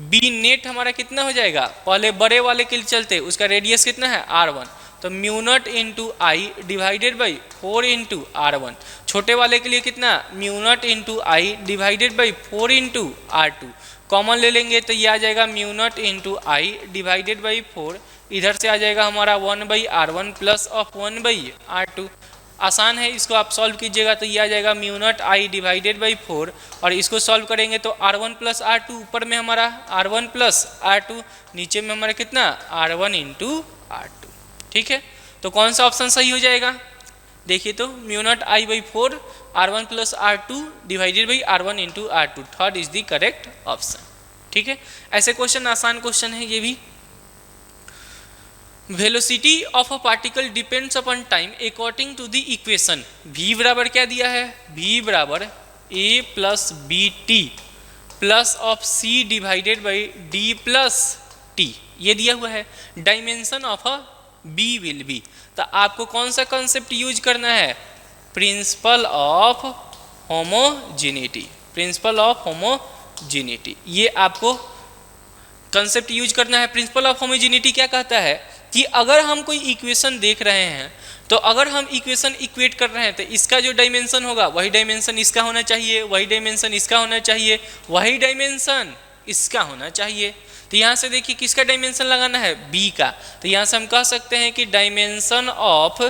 बी नेट हमारा कितना हो जाएगा, पहले बड़े वाले के चलते उसका रेडियस कितना है r1, तो mu naught into I divided by 4 into r1। छोटे वाले के लिए कितना, mu naught into I divided by 4 into r2। Common ले लेंगे तो ये आ जाएगा mu naught into I divided by 4, इधर से आ जाएगा हमारा 1/r1 प्लस ऑफ 1/r2। आसान है, इसको आप सॉल्व कीजिएगा तो ये आ जाएगा mu naught I divided by 4, और इसको सॉल्व करेंगे तो r1 प्लस r2, ऊपर में हमारा r1 प्लस r2, नीचे में हमारा कितना r1 इंटू r2। ठीक है, तो कौन सा ऑप्शन सही हो जाएगा, देखिए तो mu naught I by 4 r1 plus r2 divided by r1 into r2, third is the correct option. ठीक है, ऐसे क्वेश्चन आसान क्वेश्चन है ये भी। Velocity of a particle depends upon time according to the equation, v बराबर क्या दिया है, v बराबर a plus B T plus of c divided by d plus t, ये दिया हुआ है। Dimension of a b will be, तो आपको कौन सा कंसेप्ट यूज करना है, principle of homogeneity, principle of homogeneity, ये आपको कंसेप्ट यूज करना है। प्रिंसिपल ऑफ होमोजेनिटी क्या कहता है कि अगर हम कोई इक्वेशन देख रहे हैं, तो अगर हम इक्वेशन इक्वेट कर रहे हैं तो इसका जो डायमेंशन होगा वही डायमेंशन इसका होना चाहिए, वही डायमेंशन इसका होना चाहिए, वही डायमेंशन इसका होना चाहिए। तो यहाँ से देखिए किसका डायमेंशन लगाना है, b का, तो यहाँ से हम कह सकते हैं कि dimension of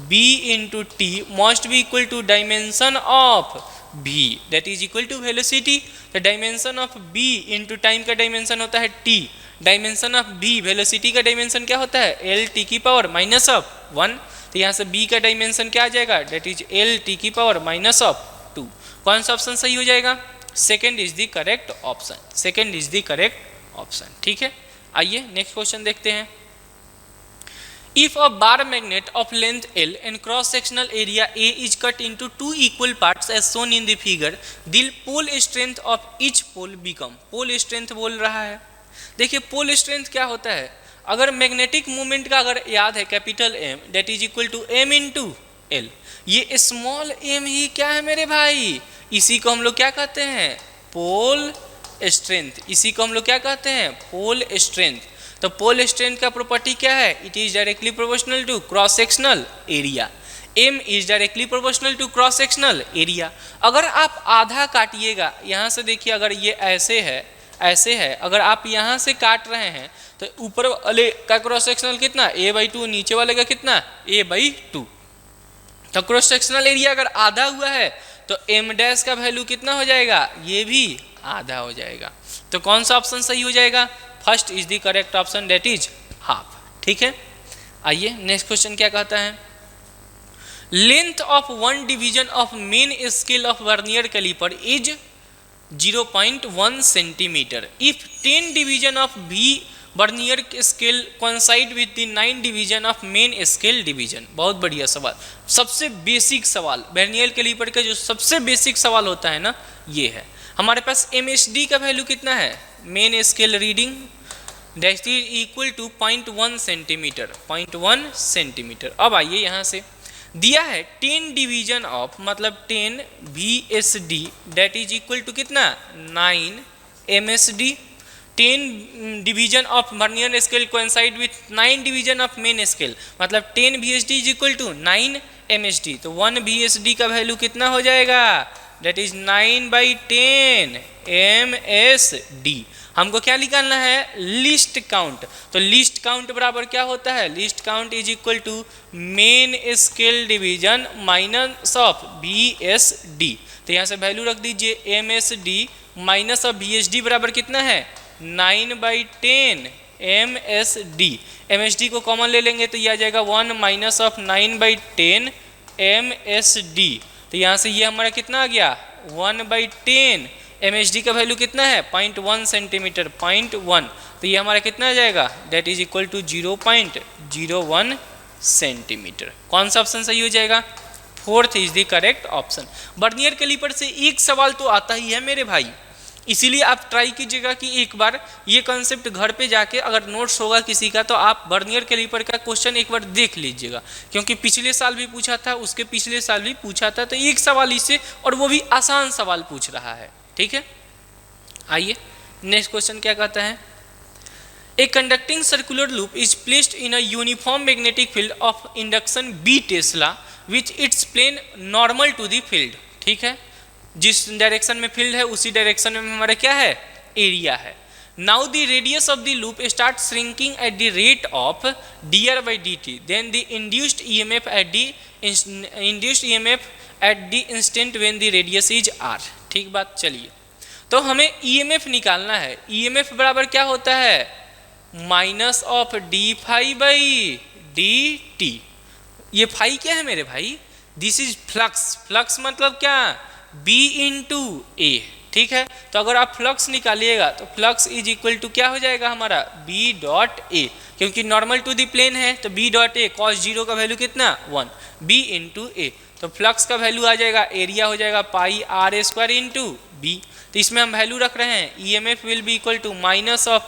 b into T must be equal to dimension of v, that is equal to velocity. तो dimension of b into time का डायमेंशन होता है t, dimension of b velocity का डायमेंशन क्या होता है l t की power minus of 1, तो यहाँ से b का डायमेंशन क्या आ जाएगा, दैट इज l t की पावर माइनस ऑफ 2। कौन सा ऑप्शन सही हो जाएगा, second is the correct option, second is the correct option. ठीक है, आइए नेक्स्ट क्वेश्चन देखते हैं। If a bar magnet of length L and cross sectional area A is cut into 2 equal parts as shown in the figure, the pole strength of each pole become, pole strength बोल रहा है। देखिए pole strength क्या होता है, अगर magnetic movement का अगर याद है capital M that is equal to M into L, ये स्मॉल m ही क्या है मेरे भाई, इसी को हम लोग क्या कहते हैं पोल स्ट्रेंथ, इसी को हम लोग क्या कहते हैं, पोल स्ट्रेंथ। तो पोल स्ट्रेंथ का प्रॉपर्टी क्या है, it is directly proportional to cross sectional area. m is directly proportional to cross sectional area. अगर आप आधा काटिएगा, यहाँ से देखिए, अगर ये ऐसे है, अगर आप यहाँ से काट रहे हैं तो ऊपर वाले का क्रॉस सेक्शनल कितना, a/2, नीचे वाले का कितना, a/2। तो क्रॉस सेक्शनल एरिया अगर आधा हुआ है तो m डैश का वैल्यू कितना हो जाएगा, ये भी आधा हो जाएगा। तो कौन सा ऑप्शन सही हो जाएगा, first is the correct option, that is half. ठीक है, आइए नेक्स्ट क्वेश्चन क्या कहता है, length of one division of main scale of vernier calliper is 0.1 centimetre if 10 division of V vernier scale coincide with the 9 division of main scale division. बहुत बढ़िया सवाल, सबसे बेसिक सवाल वर्नियर कैलिपर का जो सबसे बेसिक सवाल होता है ना, ये है। हमारे पास MSD का वैल्यू कितना है, main scale reading, that is equal to 0.1 centimetre, 0.1 centimetre. अब आइए यहाँ से दिया है 10 डिवीजन ऑफ, मतलब 10 VSD that is equal to कितना, 9 MSD। 10 division of vernier scale coincide with 9 division of main scale, मतलब 10 VSD is equal to 9 MSD। तो 1 VSD का वैल्यू कितना हो जाएगा, दैट इज 9/10 MSD। हमको क्या निकालना है, लिस्ट काउंट। तो लिस्ट काउंट बराबर क्या होता है, least count is equal to main scale division minus of VSD। तो यहाँ से वैल्यू रख दीजिए, MSD माइनस ऑफ VSD बराबर कितना है, 9/10 MSD। MSD को कॉमन ले लेंगे तो ये आ जाएगा 1 माइनस ऑफ 9/10 MSD। तो यहाँ से ये हमारा कितना आ गया, 1/10। MSD का वैल्यू कितना है, 0.1 सेंटीमीटर, 0.1। तो ये हमारा कितना आ जाएगा, that is equal to 0.01 centimetre. कौन सा ऑप्शन सही हो जाएगा, fourth is the correct option. Vernier calliper से एक सवाल तो आता ही है मेरे भाई, इसीलिए आप ट्राई कीजिएगा कि एक बार ये कॉन्सेप्ट घर पे जाके, अगर नोट्स होगा किसी का तो आप वर्नियर कैलिपर का क्वेश्चन एक बार देख लीजिएगा, क्योंकि पिछले साल भी पूछा था, उसके पिछले साल भी पूछा था। तो एक सवाल इससे, और वो भी आसान सवाल पूछ रहा है। ठीक है, आइए नेक्स्ट क्वेश्चन क्या कहता है, a conducting circular loop is placed in a uniform magnetic field of induction B tesla which its plane normal to the field. ठीक है, जिस डायरेक्शन में फील्ड है उसी डायरेक्शन में हमारा क्या है, एरिया है। Now the radius of the loop start shrinking at the rate of dr/dt, then the induced EMF at the instant when the radius is r। ठीक बात, चलिए तो हमें EMF निकालना है। EMF बराबर क्या होता है, माइनस ऑफ d∅/dt। ये फाई क्या है मेरे भाई, दिस इज फ्लक्स। फ्लक्स मतलब क्या, B इंटू A। ठीक है, तो अगर आप फ्लक्स निकालिएगा तो फ्लक्स इज इक्वल टू क्या हो जाएगा हमारा, B.A, क्योंकि नॉर्मल टू द प्लेन है तो B.A cos 0 का वैल्यू कितना, 1, B इंटू A। तो फ्लक्स का वैल्यू आ जाएगा, एरिया हो जाएगा πr² इंटू B। तो इसमें हम वैल्यू रख रहे हैं, EMF will be equal to minus of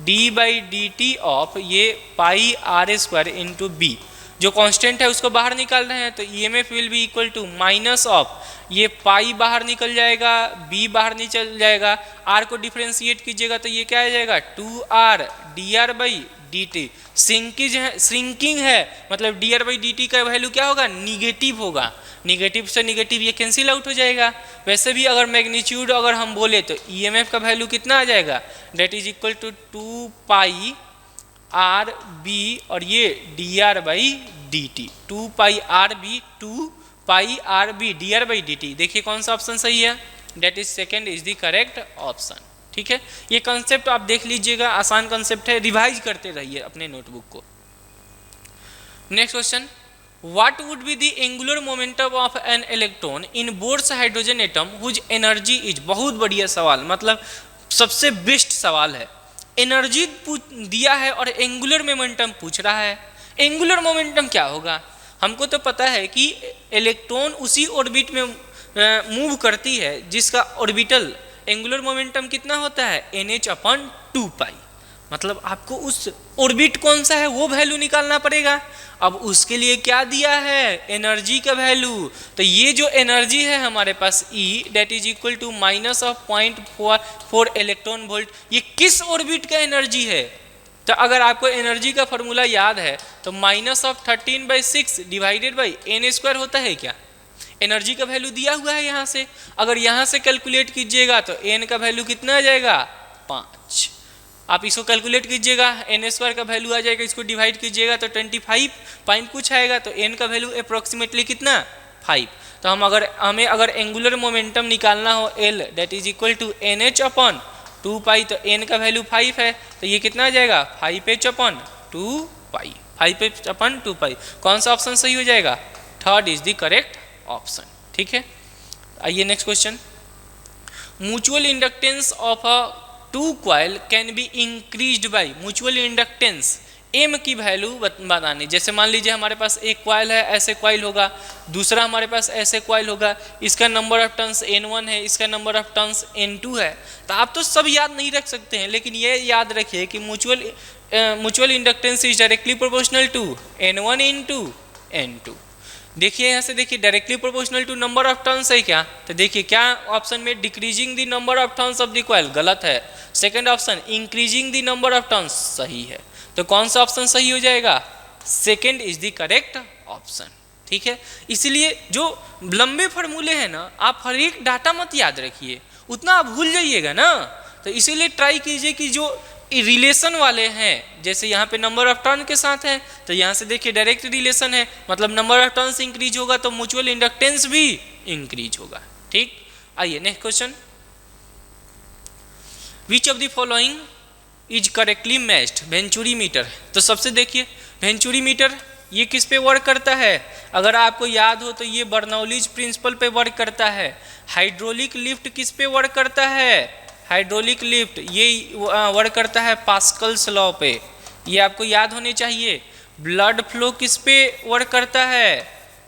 d/dt of ये πr² इंटू B। जो कांस्टेंट है उसको बाहर निकाल रहे हैं, तो EMF will be equal to minus of ये पाई बाहर निकल जाएगा, B बाहर निकल जाएगा, R को डिफरेंशिएट कीजिएगा तो ये क्या आ जाएगा, 2r dr/dt। श्रिंकिंग है मतलब dr/dt का वैल्यू क्या होगा, निगेटिव होगा। निगेटिव से निगेटिव ये कैंसिल आउट हो जाएगा। वैसे भी अगर मैग्नीट्यूड अगर हम बोले तो EMF का वैल्यू कितना आ जाएगा, that is equal to 2πRB और ये dr/dt, 2πRB 2πRB dr/dt। देखिए कौन सा ऑप्शन सही है, that is second is the correct option. ठीक है, ये कॉन्सेप्ट आप देख लीजिएगा, आसान कॉन्सेप्ट है, रिवाइज करते रहिए अपने नोटबुक को। Next question, what would be the angular momentum of an electron in Bohr's hydrogen atom whose energy is. बहुत बढ़िया सवाल, मतलब सबसे बेस्ट सवाल है। एनर्जी दिया है और एंगुलर मोमेंटम पूछ रहा है। एंगुलर मोमेंटम क्या होगा, हमको तो पता है कि इलेक्ट्रॉन उसी ऑर्बिट में मूव करती है जिसका ऑर्बिटल एंगुलर मोमेंटम कितना होता है, NH/2π। मतलब आपको उस ऑर्बिट कौन सा है वो वैल्यू निकालना पड़ेगा। अब उसके लिए क्या दिया है, एनर्जी का वैल्यू। तो ये जो एनर्जी है हमारे पास E that is equal to minus of 0.4 electron volt, ये किस ऑर्बिट का एनर्जी है। तो अगर आपको एनर्जी का फॉर्मूला याद है तो minus of 13/6 divided by n square होता है क्या। एनर्जी का वैल्यू दिया हुआ है यहाँ से, अगर यहाँ से कैलकुलेट कीजिएगा तो n का वैल्यू कितना आ जाएगा 5। आप इसको कैलकुलेट कीजिएगा, एन स्क्वायर का वैल्यू आ जाएगा, इसको डिवाइड कीजिएगा तो 25 पॉइंट कुछ आएगा, तो n का वैल्यू अप्रोक्सीमेटली कितना 5। तो हमें अगर एंगुलर मोमेंटम निकालना हो L that is equal to NH upon 2 pi, तो n का वैल्यू 5 है, तो ये कितना आ जाएगा 5h अपॉन 2 पाई, 5h अपॉन 2 पाई। कौन सा ऑप्शन सही हो जाएगा, third is the correct option. ठीक है, आइए next question. Mutual inductance of a two coil can be increased by, mutual inductance m की वैल्यू बतानी। जैसे मान लीजिए हमारे पास एक कॉइल है, ऐसे कॉइल होगा, दूसरा हमारे पास ऐसे कॉइल होगा, इसका नंबर ऑफ टर्न्स n1 है, इसका नंबर ऑफ टर्न्स n2 है। तो आप तो सब याद नहीं रख सकते हैं, लेकिन ये याद रखिए कि mutual inductance is directly proportional to n1 into n2। देखिए यहाँ से, देखिए directly proportional to number of turns है क्या, तो देखिए क्या ऑप्शन में decreasing the number of turns of the coil गलत है, second option increasing the number of turns सही है। तो कौन सा ऑप्शन सही हो जाएगा, second is the correct option. ठीक है, इसलिए जो लंबे फॉर्मूले हैं ना, आप हर एक डाटा मत याद रखिए, उतना आप भूल जाइएगा ना। तो इसीलिए ट्राई कीजिए कि जो रिलेशन वाले हैं, जैसे यहाँ पे नंबर ऑफ टर्न के साथ है, तो यहाँ से देखिए डायरेक्ट रिलेशन है, मतलब नंबर ऑफ टर्न्स इंक्रीज होगा तो म्यूचुअल इंडक्टेंस भी इंक्रीज होगा। ठीक, आइए next question. Which of the following is correctly matched, venturi meter. तो सबसे देखिए वेंचुरी मीटर ये किस पे वर्क करता है, अगर आपको याद हो तो ये बर्नौलीज प्रिंसिपल पे वर्क करता है। हाइड्रोलिक लिफ्ट किस पे वर्क करता है, हाइड्रोलिक लिफ्ट ये वर्क करता है पास्कल्स लॉ पे, ये आपको याद होने चाहिए। ब्लड फ्लो किस पे वर्क करता है,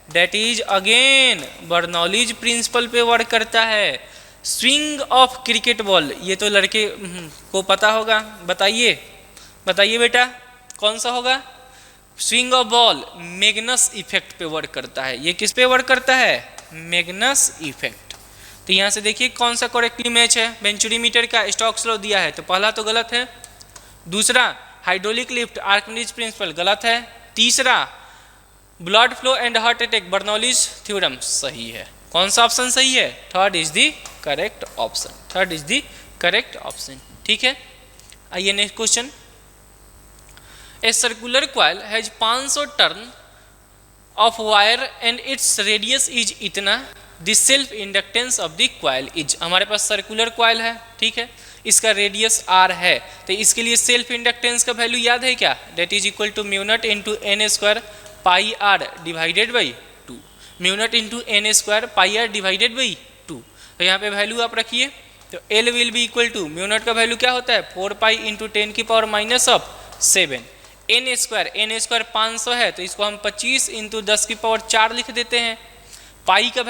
that is again Bernoulli's principle पे वर्क करता है। स्विंग ऑफ क्रिकेट बॉल, ये तो लड़के को पता होगा, बताइए बताइए बेटा कौन सा होगा। Swing of ball Magnus effect पे वर्क करता है, ये किस पे वर्क करता है, मैग्नस इफेक्ट। तो यहाँ से देखिए कौन सा करेक्टली मैच है, वेंचुरी मीटर का स्टोक्स लॉ दिया है तो पहला तो गलत है, दूसरा हाइड्रोलिक लिफ्ट आर्किमिडीज प्रिंसिपल गलत है, तीसरा blood flow and heart attack Bernoulli's theorem सही है। कौन सा ऑप्शन सही है, third is the correct option, third is the correct option. ठीक है, आइए next question. A circular coil has 500 turn of wire and its radius is इतना, the self inductance of the coil is. हमारे पास circular coil है, ठीक है, इसका रेडियस r है, तो इसके लिए सेल्फ इंडक्टेंस का वैल्यू याद है क्या, that is equal to mu naught into N square pi R divided by 2, mu naught into N square pi R divided by 2। तो यहाँ पे वैल्यू आप रखिए, तो L will be equal to mu naught का वैल्यू क्या होता है 4 पाई इंटू 10 की power minus of 7, N square 500 है तो इसको हम 25 इंटू 10 की पावर 4 लिख देते हैं। पाई का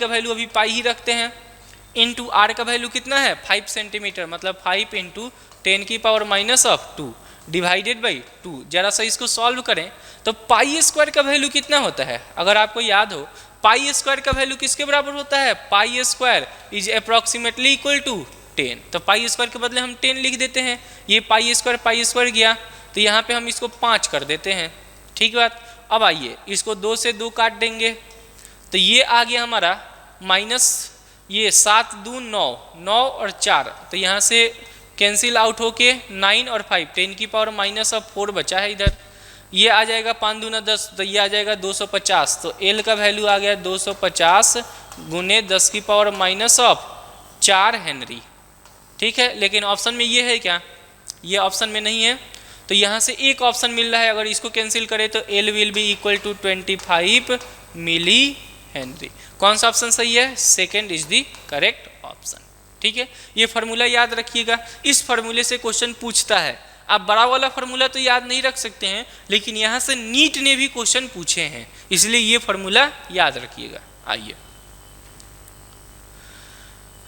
वैल्यू अभी पाई ही रखते हैं, इंटू आर का वैल्यू कितना है 5 सेंटीमीटर, मतलब 5 इंटू 10 की power minus of 2 divided by 2। जरा सा इसको सॉल्व करें तो पाई स्क्वायर का वैल्यू कितना होता है, अगर आपको याद हो पाई स्क्वायर का वैल्यू किसके बराबर होता है, pi square is approximately equal to 10, तो पाई स्क्वायर के बदले हम 10 लिख देते हैं। ये पाई स्क्वायर गया तो यहाँ पे हम इसको 5 कर देते हैं, ठीक बात। अब आइए इसको 2 से 2 काट देंगे तो ये आ गया हमारा माइनस, ये 7 दूँ 9 और 4, तो यहाँ से कैंसिल आउट होके 9 और 5 10 की पावर माइनस ऑफ 4 बचा है इधर, ये आ जाएगा 5 दूना 10, तो ये आ जाएगा 250। तो L का वैल्यू आ गया 250 गुने 10 की पावर माइनस ऑफ 4 हेनरी, ठीक है। लेकिन ऑप्शन में ये है क्या, ये ऑप्शन में नहीं है, तो यहाँ से एक ऑप्शन मिल रहा है, अगर इसको कैंसिल करें तो L will be equal to 25 milli henry. कौन सा ऑप्शन सही है, second is the correct option, ठीक है। ये फार्मूला याद रखिएगा, इस फार्मूले से क्वेश्चन पूछता है। आप बड़ा वाला फार्मूला तो याद नहीं रख सकते हैं, लेकिन यहाँ से नीट ने भी क्वेश्चन पूछे हैं, इसलिए ये फार्मूला याद रखिएगा। आइए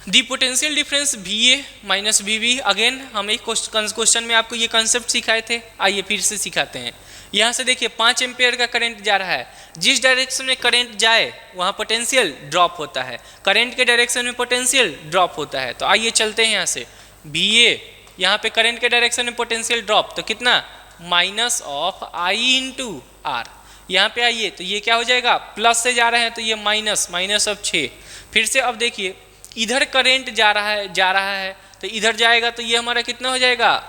the potential difference VA minus VB। Again हम एक क्वेश्चन में आपको ये कंसेप्ट सिखाए थे, आइए फिर से सिखाते हैं। यहाँ से देखिए 5 एम्पेयर का करंट जा रहा है, जिस डायरेक्शन में करंट जाए वहाँ पोटेंशियल ड्रॉप होता है, करंट के डायरेक्शन में पोटेंशियल ड्रॉप होता है। तो आइए चलते हैं यहाँ से, VA यहाँ पे करंट के डायरेक्शन में पोटेंशियल ड्रॉप, तो कितना minus of I into R। यहाँ पे आइए तो ये क्या हो जाएगा, प्लस से जा रहे हैं तो ये माइनस ऑफ 6। फिर से अब देखिए इधर करंट जा रहा है तो इधर जाएगा तो ये हमारा कितना हो जाएगा,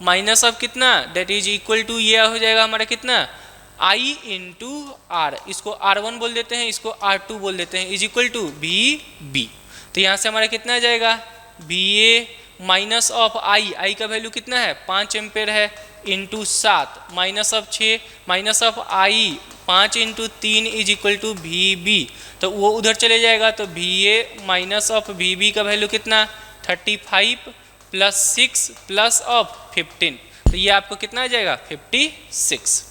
माइनस ऑफ कितना, दैट इज इक्वल टू ये हो जाएगा हमारा कितना I इंटू R। इसको R1 बोल देते हैं, इसको R2 बोल देते हैं, इज इक्वल टू VB। तो यहाँ से हमारा कितना आ जाएगा, VA माइनस ऑफ I का वैल्यू कितना है 5 एम्पेयर है, into 7 minus of 6 minus of I 5 into 3 is equal to VB। तो वो उधर चले जाएगा तो VA माइनस ऑफ VB का वैल्यू कितना 35 प्लस 6 प्लस ऑफ 15, तो ये आपको कितना आ जाएगा 56।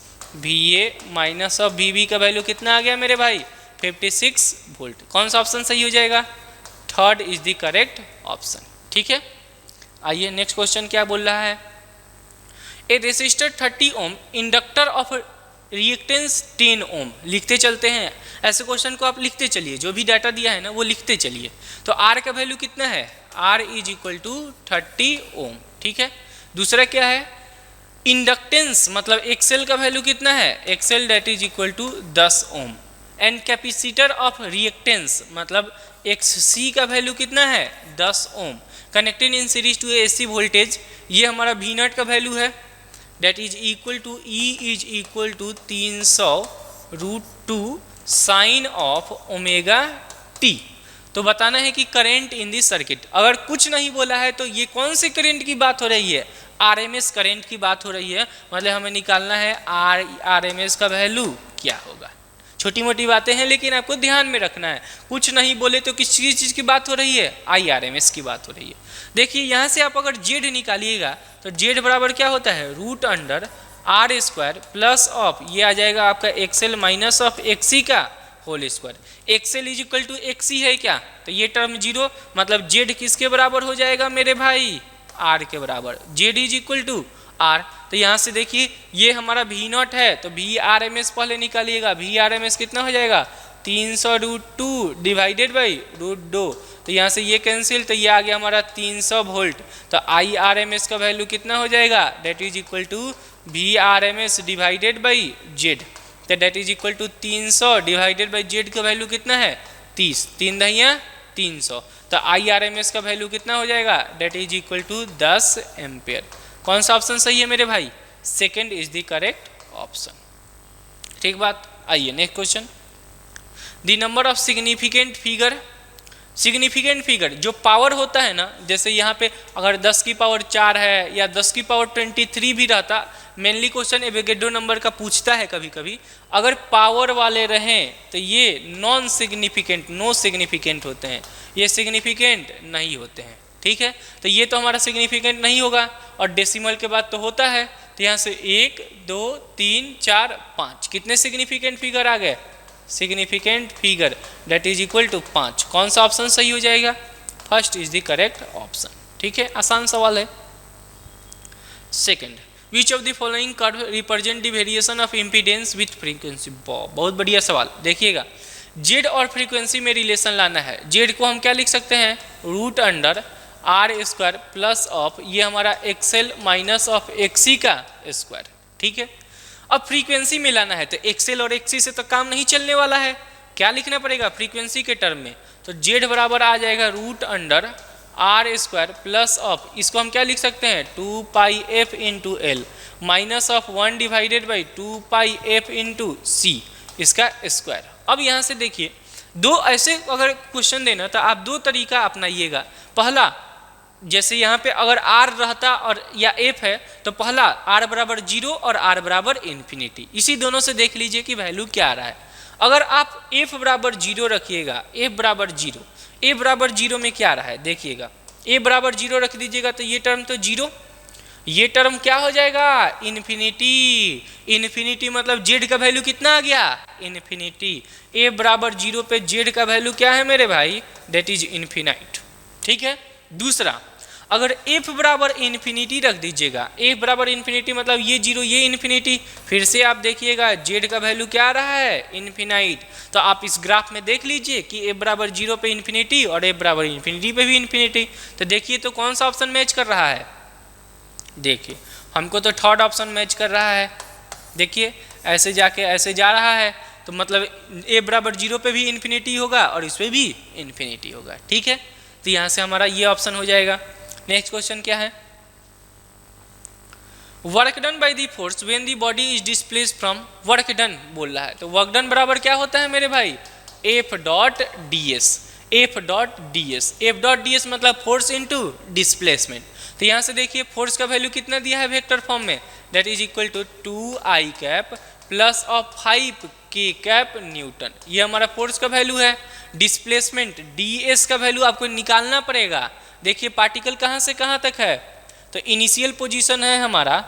VA माइनस ऑफ VB का वैल्यू कितना आ गया मेरे भाई 56 वोल्ट। कौन सा ऑप्शन सही हो जाएगा, third is the correct option. ठीक है, आइए नेक्स्ट क्वेश्चन क्या बोल रहा है, a resistor 30 ohm, inductor of reactance 10 ohm. लिखते चलते हैं, ऐसे क्वेश्चन को आप लिखते चलिए, जो भी डाटा दिया है ना वो लिखते चलिए। तो R का वैल्यू कितना है, R इज इक्वल टू 30 ओम। ठीक है, दूसरा क्या है, इंडक्टेंस मतलब एक्सेल का वैल्यू कितना है, XL that is equal to 10 ohm. And capacitor of reactance मतलब XC का वैल्यू कितना है 10 ohm. Connected in series to AC voltage, ये हमारा V0 का वैल्यू है, that is equal to E is equal to 300√2 sine of omega T। तो बताना है कि करंट इन दिस सर्किट। अगर कुछ नहीं बोला है तो ये कौन से करंट की बात हो रही है, RMS करंट की बात हो रही है, मतलब हमें निकालना है RMS का वैल्यू क्या होगा। छोटी मोटी बातें हैं लेकिन आपको ध्यान में रखना है, कुछ नहीं बोले तो किस चीज़ की बात हो रही है, IRMS की बात हो रही है। देखिए यहाँ से आप अगर Z निकालिएगा तो Z बराबर क्या होता है, root under R square plus of ये आ जाएगा आपका XL माइनस ऑफ XC का whole square. XL is equal to XC है क्या, तो ये टर्म 0, मतलब Z किसके बराबर हो जाएगा मेरे भाई, R के बराबर। Z is equal to R। तो यहाँ से देखिए ये हमारा V0 है तो VRMS पहले निकालिएगा, VRMS कितना हो जाएगा 300√2 डिवाइडेड बाई √2। तो यहाँ से ये कैंसिल, तो ये आ गया हमारा 300 वोल्ट। तो IRMS का वैल्यू कितना हो जाएगा, that is equal to VRMS divided by Z। तो that is equal to 300 divided by Z का वैल्यू कितना है 30, 3 दहिया 300। तो IRMS का वैल्यू कितना हो जाएगा, that is equal to 10 ampere. कौन सा ऑप्शन सही है मेरे भाई, second is the correct option. ठीक बात, आइए next question, the number of significant figure. Significant figure जो पावर होता है ना, जैसे यहाँ पे अगर 10 की पावर 4 है या 10 की पावर 23 भी रहता, मेनली क्वेश्चन एवोगैड्रो नंबर का पूछता है कभी कभी, अगर पावर वाले रहें तो ये नॉन सिग्निफिकेंट, नो सिग्निफिकेंट होते हैं, ये सिग्निफिकेंट नहीं होते हैं। ठीक है, तो ये तो हमारा सिग्निफिकेंट नहीं होगा, और डेसिमल के बाद तो होता है। तो यहाँ से 1 2 3 4 5 कितने सिग्निफिकेंट फिगर आ गए, significant figure that is equal to 5। कौन सा ऑप्शन सही हो जाएगा, first is the correct option. ठीक है, आसान सवाल है। Second, which of the following curve represent the variation of impedance with frequency. बहुत बढ़िया सवाल, देखिएगा जेड और फ्रीक्वेंसी में रिलेशन लाना है। जेड को हम क्या लिख सकते हैं, root under R square plus of ये हमारा XL माइनस ऑफ XC का स्क्वायर। ठीक है, अब फ्रीक्वेंसी में लाना है तो XL और XC से तो काम नहीं चलने वाला है, क्या लिखना पड़ेगा फ्रीक्वेंसी के टर्म में, तो Z बराबर आ जाएगा root under R square plus of, इसको हम क्या लिख सकते हैं 2πf into L minus of 1 divided by 2πf into C इसका स्क्वायर। अब यहाँ से देखिए दो ऐसे अगर क्वेश्चन देना तो आप दो तरीका अपनाइएगा। पहला, जैसे यहाँ पे अगर R रहता और या F है तो पहला R बराबर 0 और R बराबर इन्फिनिटी, इसी दोनों से देख लीजिए कि वैल्यू क्या आ रहा है। अगर आप F बराबर 0 रखिएगा, F बराबर 0, A बराबर 0 में क्या आ रहा है देखिएगा, A बराबर 0 रख दीजिएगा तो ये टर्म तो 0, ये टर्म क्या हो जाएगा, इन्फिनिटी। इन्फिनिटी मतलब जेड का वैल्यू कितना आ गया, इन्फिनिटी। ए बराबर 0 पे जेड का वैल्यू क्या है मेरे भाई, दैट इज इन्फिनाइट। ठीक है। दूसरा, अगर एफ बराबर इन्फिनिटी रख दीजिएगा, एफ बराबर इन्फिनिटी मतलब ये 0 ये इन्फिनिटी, फिर से आप देखिएगा जेड का वैल्यू क्या आ रहा है, इन्फिनाइट। तो आप इस ग्राफ में देख लीजिए कि एफ बराबर 0 पे इन्फिनिटी और एफ बराबर इन्फिनिटी पे भी इन्फिनिटी। तो देखिए तो कौन सा ऑप्शन मैच कर रहा है, देखिए हमको तो थर्ड ऑप्शन मैच कर रहा है। देखिए ऐसे जाके ऐसे जा रहा है, तो मतलब ए बराबर 0 पे भी इन्फिनिटी होगा और इस पे भी इन्फिनिटी होगा। ठीक है, तो यहाँ से हमारा ये ऑप्शन हो जाएगा। नेक्स्ट क्वेश्चन क्या है, work done by the force when the body is displaced from, work done बोल रहा है, तो वर्क डन बराबर क्या होता है मेरे भाई, F dot D S. F dot D S, F dot D S मतलब फोर्स इनटू डिस्प्लेसमेंट। तो यहाँ से देखिए फोर्स का वैल्यू कितना दिया है वेक्टर फॉर्म में, that is equal to 2i cap plus of 5 K cap Newton. ये हमारा फोर्स का वैल्यू है। डिस्प्लेसमेंट डी एस का वैल्यू आपको निकालना पड़ेगा। देखिए पार्टिकल कहाँ से कहाँ तक है, तो इनिशियल पोजीशन है हमारा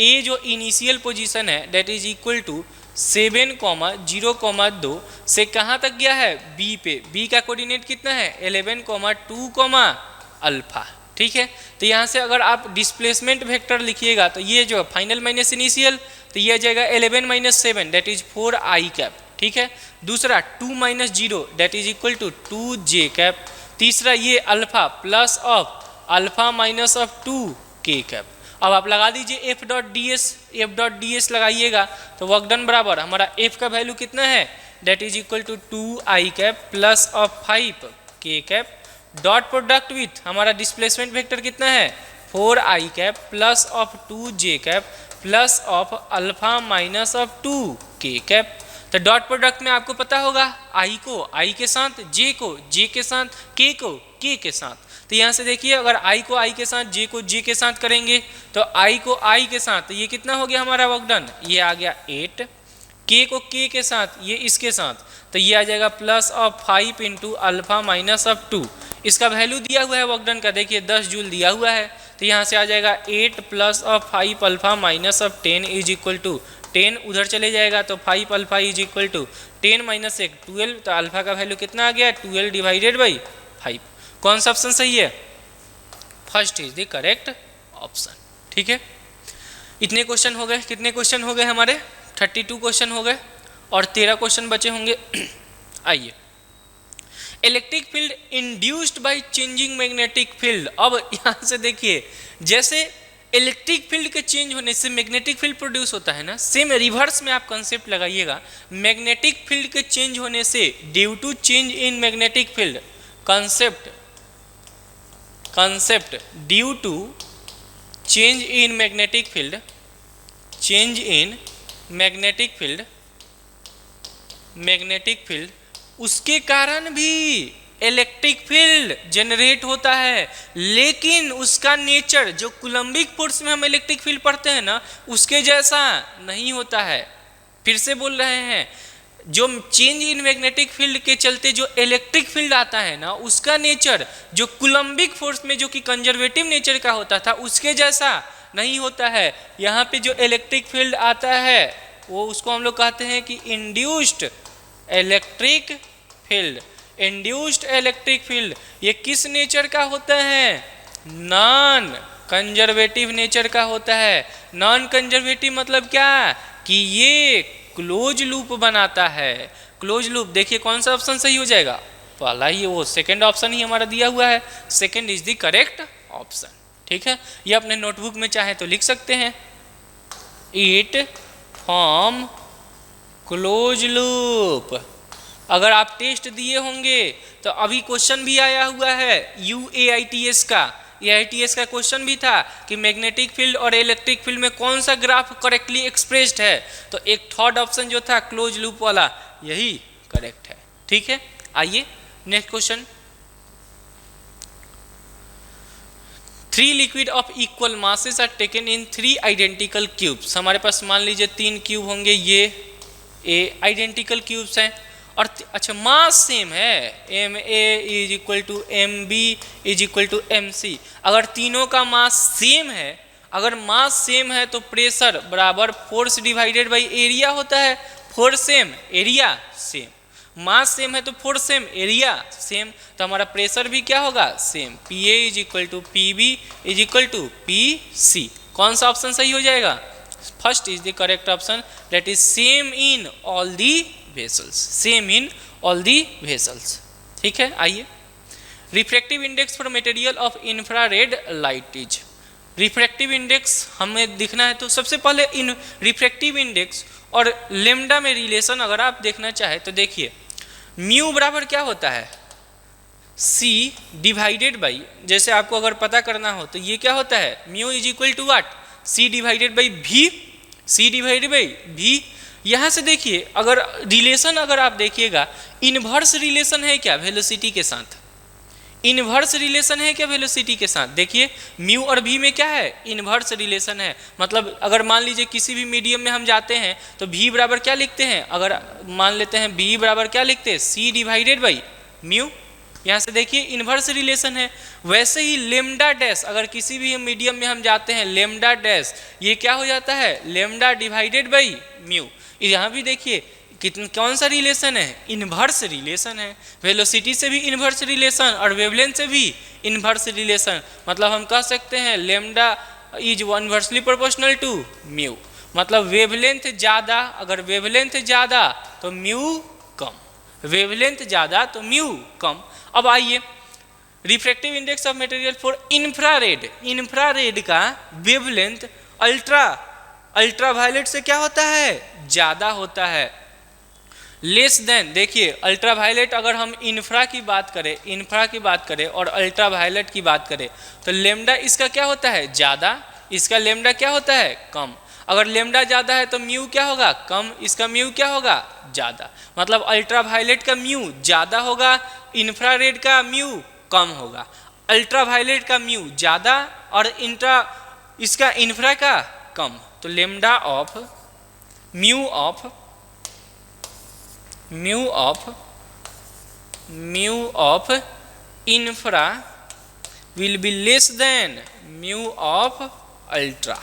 ए, जो इनिशियल पोजीशन है दैट इज इक्वल टू 7,0,2 से कहाँ तक गया है, बी पे। बी का कोऑर्डिनेट कितना है 11,2, अल्फा। ठीक है, तो यहाँ से अगर आप डिस्प्लेसमेंट वेक्टर लिखिएगा तो ये जो फाइनल माइनस इनिशियल, तो ये आ जाएगा 11 - 7 दैट इज 4i कैप। ठीक है, दूसरा 2 - 0 that is equal to 2j cap. तीसरा ये alpha plus of alpha minus of 2k cap. अब आप लगा दीजिए F dot D S, F dot D S लगाइएगा तो वर्क डन बराबर हमारा एफ का वैल्यू कितना है, that is equal to 2i cap plus of 5k cap dot product with हमारा डिस्प्लेसमेंट वेक्टर कितना है 4i cap plus of 2j cap plus of alpha minus of 2k cap. तो dot product में आपको पता होगा i को i के साथ, j को j के साथ, k को k के साथ। तो यहाँ से देखिए अगर i को i के साथ, j को j के साथ करेंगे तो i को i के साथ, तो ये कितना हो गया हमारा वर्क डन, ये आ गया 8। k को k के साथ, ये इसके साथ, तो ये आ जाएगा plus of 5 into alpha minus of 2। इसका वैल्यू दिया हुआ है वर्क डन का, देखिए 10 जूल दिया हुआ है। तो यहाँ से आ जाएगा 8 plus of 5 alpha minus of 10 is equal to 10 उधर चले जाएगा तो 5 alpha is equal to 10 minus 1 12। तो अल्फा का वैल्यू कितना आ गया 12 डिवाइडेड बाई 5। कौन सा ऑप्शन सही है, first is the correct option. ठीक है, इतने क्वेश्चन हो गए। कितने क्वेश्चन हो गए हमारे, 32 क्वेश्चन हो गए और 13 क्वेश्चन बचे होंगे। आइए, electric field induced by changing magnetic field. अब यहाँ से देखिए जैसे इलेक्ट्रिक फील्ड के चेंज होने से मैग्नेटिक फील्ड प्रोड्यूस होता है ना, सेम रिवर्स में आप कंसेप्ट लगाइएगा। मैग्नेटिक फील्ड के चेंज होने से due to change in magnetic field, concept due to change in magnetic field, change in magnetic field उसके कारण भी इलेक्ट्रिक फील्ड जनरेट होता है, लेकिन उसका नेचर जो कूलम्बिक फोर्स में हम इलेक्ट्रिक फील्ड पढ़ते हैं ना उसके जैसा नहीं होता है। फिर से बोल रहे हैं, जो चेंज इन मैग्नेटिक फील्ड के चलते जो इलेक्ट्रिक फील्ड आता है ना उसका नेचर जो कूलम्बिक फोर्स में जो कि कंजर्वेटिव नेचर का होता था उसके जैसा नहीं होता है। यहाँ पे जो इलेक्ट्रिक फील्ड आता है वो उसको हम लोग कहते हैं कि induced electric field. Induced electric field ये किस नेचर का होता है, नॉन कंजर्वेटिव नेचर का होता है। नॉन कंजर्वेटिव मतलब क्या, कि ये क्लोज लूप बनाता है। क्लोज लूप देखिए कौन सा ऑप्शन सही हो जाएगा, पहला ही वो सेकंड ऑप्शन ही हमारा दिया हुआ है, second is the correct option. ठीक है, ये अपने नोटबुक में चाहे तो लिख सकते हैं, इट फॉर्म क्लोज लूप। अगर आप टेस्ट दिए होंगे तो अभी क्वेश्चन भी आया हुआ है UAITS का, AITS का क्वेश्चन भी था कि मैग्नेटिक फील्ड और इलेक्ट्रिक फील्ड में कौन सा ग्राफ करेक्टली एक्सप्रेस्ड है, तो एक थर्ड ऑप्शन जो था क्लोज लूप वाला यही करेक्ट है। ठीक है, आइए next question. 3 liquid of equal masses are taken in 3 identical cubes. हमारे पास मान लीजिए 3 क्यूब होंगे, ये आइडेंटिकल क्यूब्स हैं और अच्छा मास सेम है, MA = MB = MC। अगर तीनों का मास सेम है अगर मास सेम है तो प्रेशर बराबर फोर्स डिवाइडेड बाई एरिया होता है। Force same, area same, mass same है तो फोर्स सेम, एरिया सेम, तो हमारा प्रेशर भी क्या होगा, same. P A is equal to P B is equal to P C. कौन सा ऑप्शन सही हो जाएगा, first is the correct option, that is same in all the vessels, same in all the vessels. ठीक है, आइए refractive index for material of infrared light is, refractive index हमें दिखना है तो सबसे पहले इन रिफ्रैक्टिव इंडेक्स और लेमडा में रिलेशन अगर आप देखना चाहे तो देखिए म्यू बराबर क्या होता है, सी डिवाइडेड बाई, जैसे आपको अगर पता करना हो तो ये क्या होता है, mu is equal to what, C divided by भी, सी डिवाइडेड बाई भी। यहाँ से देखिए अगर रिलेशन अगर आप देखिएगा इनवर्स रिलेशन है क्या वेलोसिटी के साथ, इनवर्स रिलेशन है क्या वेलोसिटी के साथ, देखिए म्यू और भी में क्या है, इनवर्स रिलेशन है। मतलब अगर मान लीजिए किसी भी मीडियम में हम जाते हैं तो भी बराबर क्या लिखते हैं, अगर मान लेते हैं बी बराबर क्या लिखते हैं, सी डिवाइडेड बाई म्यू, यहाँ से देखिए इनवर्स रिलेशन है। वैसे ही लेमडा डैश अगर किसी भी मीडियम में हम जाते हैं, लेमडा डैश ये क्या हो जाता है, लेमडा डिवाइडेड बाई म्यू। यहाँ भी देखिए कितन कौन सा रिलेशन है, इनवर्स रिलेशन है, वेलोसिटी से भी इनवर्स रिलेशन और वेवलेंथ से भी इनवर्स रिलेशन। मतलब हम कह सकते हैं lambda is inversely proportional to mu, मतलब वेवलेंथ ज़्यादा, अगर वेवलेंथ ज़्यादा तो म्यू कम, वेवलेंथ ज़्यादा तो म्यू कम। अब आइए refractive index of material for infrared, infrared का वेवलेंथ अल्ट्रावायलेट से क्या होता है, ज़्यादा होता है, लेस देन। देखिए अल्ट्रावायलेट अगर हम इंफ्रा की बात करें, इंफ्रा की बात करें और अल्ट्रावायलेट की बात करें तो लेमडा इसका क्या होता है, ज़्यादा, इसका लेमडा क्या होता है, कम। अगर लेमडा ज़्यादा है तो म्यू क्या होगा, कम, इसका म्यू क्या होगा, ज़्यादा। मतलब अल्ट्रावायलेट का म्यू ज़्यादा होगा, इंफ्रारेड का म्यू कम होगा। अल्ट्रावायलेट का म्यू ज़्यादा और इसका इंफ्रा का कम। तो lambda of mu of infra will be less than mu of ultra,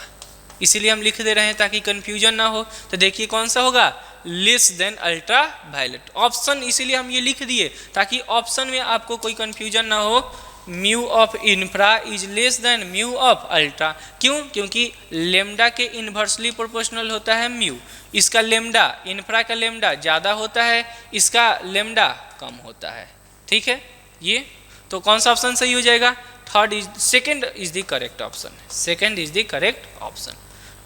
इसीलिए हम लिख दे रहे हैं ताकि कंफ्यूजन ना हो। तो देखिए कौन सा होगा, less than ultra violet. Option इसीलिए हम ये लिख दिए ताकि ऑप्शन में आपको कोई कंफ्यूजन ना हो, mu of infra is less than mu of ultra. क्यों, क्योंकि लेमडा के इन्वर्सली प्रोपोर्शनल होता है म्यू, इसका लेमडा, इंफ्रा का लेमडा ज़्यादा होता है, इसका लेमडा कम होता है। ठीक है, ये तो कौन सा ऑप्शन सही हो जाएगा, second is the correct option, second is the correct option.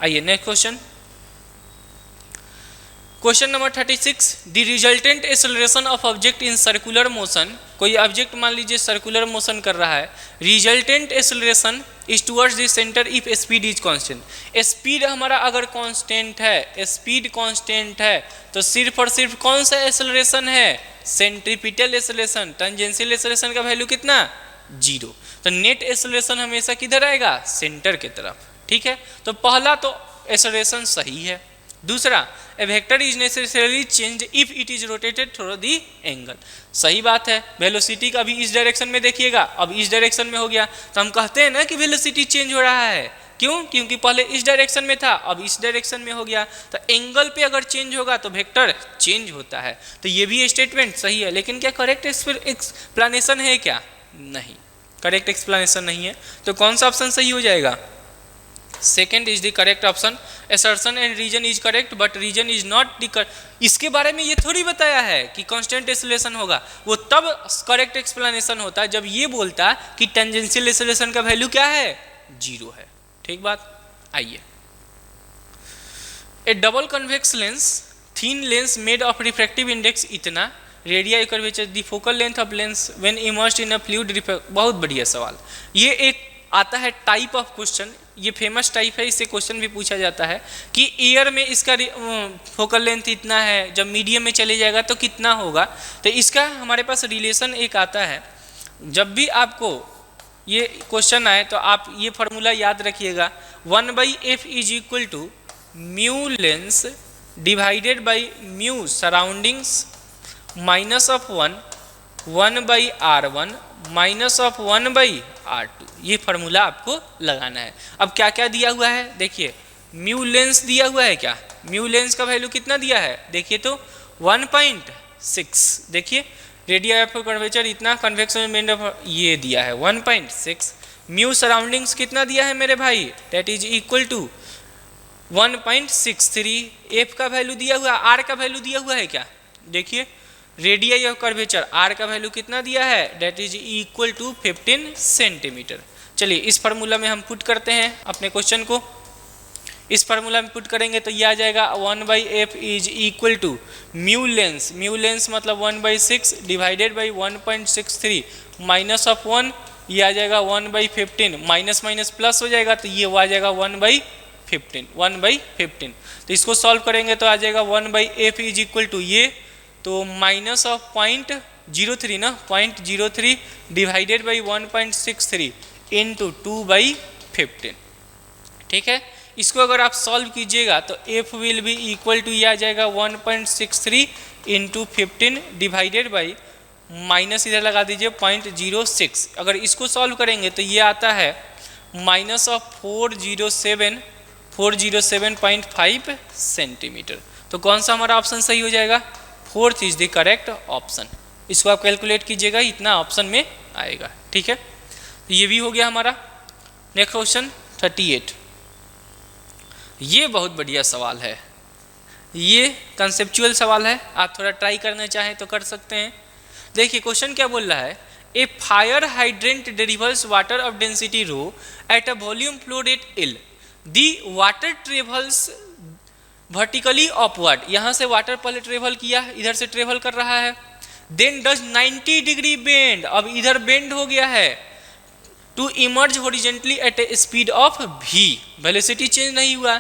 आइए next question, question number 36, the resultant acceleration of object in circular motion, कोई ऑब्जेक्ट मान लीजिए सर्कुलर मोशन कर रहा है, resultant acceleration is towards the centre if speed is constant. Speed हमारा अगर constant है, स्पीड कांस्टेंट है तो सिर्फ और सिर्फ कौन सा एक्सेलरेशन है, सेंट्रीपिटल एक्सेलरेशन। टेंजेंशियल एक्सेलरेशन का वैल्यू कितना, 0, तो नेट एक्सेलरेशन हमेशा किधर आएगा, सेंटर की तरफ। ठीक है, तो पहला तो एक्सेलरेशन सही है। दूसरा, a vector is necessarily change if it is rotated through the angle, सही बात है। वेलोसिटी का भी इस डायरेक्शन में देखिएगा, अब इस डायरेक्शन में हो गया तो हम कहते हैं ना कि वेलोसिटी चेंज हो रहा है। क्यों, क्योंकि पहले इस डायरेक्शन में था अब इस डायरेक्शन में हो गया, तो एंगल पे अगर चेंज होगा तो वेक्टर चेंज होता है। तो ये भी स्टेटमेंट सही है, लेकिन क्या करेक्ट एक्सप्लेनेशन है क्या, नहीं, करेक्ट एक्सप्लेनेशन नहीं है। तो कौन सा ऑप्शन सही हो जाएगा, second is the correct option. Assertion and reason is correct but reason is not the, इसके बारे में ये थोड़ी बताया है कि कांस्टेंट एक्सेलरेशन होगा, वो तब करेक्ट एक्सप्लेनेशन होता है जब ये बोलता कि टेंजेंशियल एक्सेलरेशन का वैल्यू क्या है, 0 है। ठीक बात, आइए, a double convex lens, thin lens made of refractive index इतना, radii curvature, the focal length of lens when immersed in a fluid. बहुत बढ़िया सवाल, ये एक आता है टाइप ऑफ क्वेश्चन, ये फेमस टाइप है, इससे क्वेश्चन भी पूछा जाता है कि एयर में इसका फोकल लेंथ इतना है, जब मीडियम में चले जाएगा तो कितना होगा। तो इसका हमारे पास रिलेशन एक आता है, जब भी आपको ये क्वेश्चन आए तो आप ये फार्मूला याद रखिएगा, 1/f is equal to mu lens divided by mu surroundings minus of 1/r1 minus of 1/r2 R2। ये फार्मूला आपको लगाना है। अब क्या क्या दिया हुआ है देखिए, म्यू लेंस दिया हुआ है क्या, म्यू लेंस का वैल्यू कितना दिया है देखिए तो 1.6। देखिए रेडियस ऑफ कर्वेचर इतना, कन्वेक्शन बेंड ऑफ ये दिया है 1.6। म्यू सराउंडिंग्स कितना दिया है मेरे भाई, that is equal to 1.63। F का वैल्यू दिया हुआ है, आर का वैल्यू दिया हुआ है क्या, देखिए रेडियस ऑफ कर्वेचर आर का वैल्यू कितना दिया है, that is equal to 15 centimetre. चलिए इस फार्मूला में हम पुट करते हैं अपने क्वेश्चन को। इस फार्मूला में पुट करेंगे तो ये आ जाएगा 1/f is equal to mu lens, mu lens मतलब 1/6 डिवाइडेड बाई 1.63 माइनस ऑफ 1, ये आ जाएगा 1/15, माइनस माइनस प्लस हो जाएगा तो ये आ जाएगा 1/15। तो इसको सॉल्व करेंगे तो आ जाएगा 1/f इज इक्वल टू ये तो माइनस ऑफ 0.03 ना, 0.03 डिवाइडेड बाई 1.63 इंटू 2/15। ठीक है, इसको अगर आप सॉल्व कीजिएगा तो f will be equal to ये आ जाएगा 1.63 इंटू 15 डिवाइडेड बाई माइनस इधर लगा दीजिए 0.06। अगर इसको सॉल्व करेंगे तो ये आता है माइनस ऑफ 407.5 सेंटीमीटर। तो कौन सा हमारा ऑप्शन सही हो जाएगा, 4th is the correct option. इसको आप कैलकुलेट कीजिएगा, इतना ऑप्शन में आएगा। ठीक है, तो ये भी हो गया हमारा। नेक्स्ट क्वेश्चन 38, ये बहुत बढ़िया सवाल है, ये कंसेप्चुअल सवाल है, आप थोड़ा ट्राई करना चाहें तो कर सकते हैं। देखिए क्वेश्चन क्या बोल रहा है, a fire hydrant delivers water of density rho at a volume flow rate L, the water travels vertically upward, यहाँ से वाटर पहले ट्रेवल किया, इधर से ट्रेवल कर रहा है, देन डज 90 डिग्री बेंड, अब इधर बेंड हो गया है, to emerge horizontally at a speed of v, velocity change नहीं हुआ,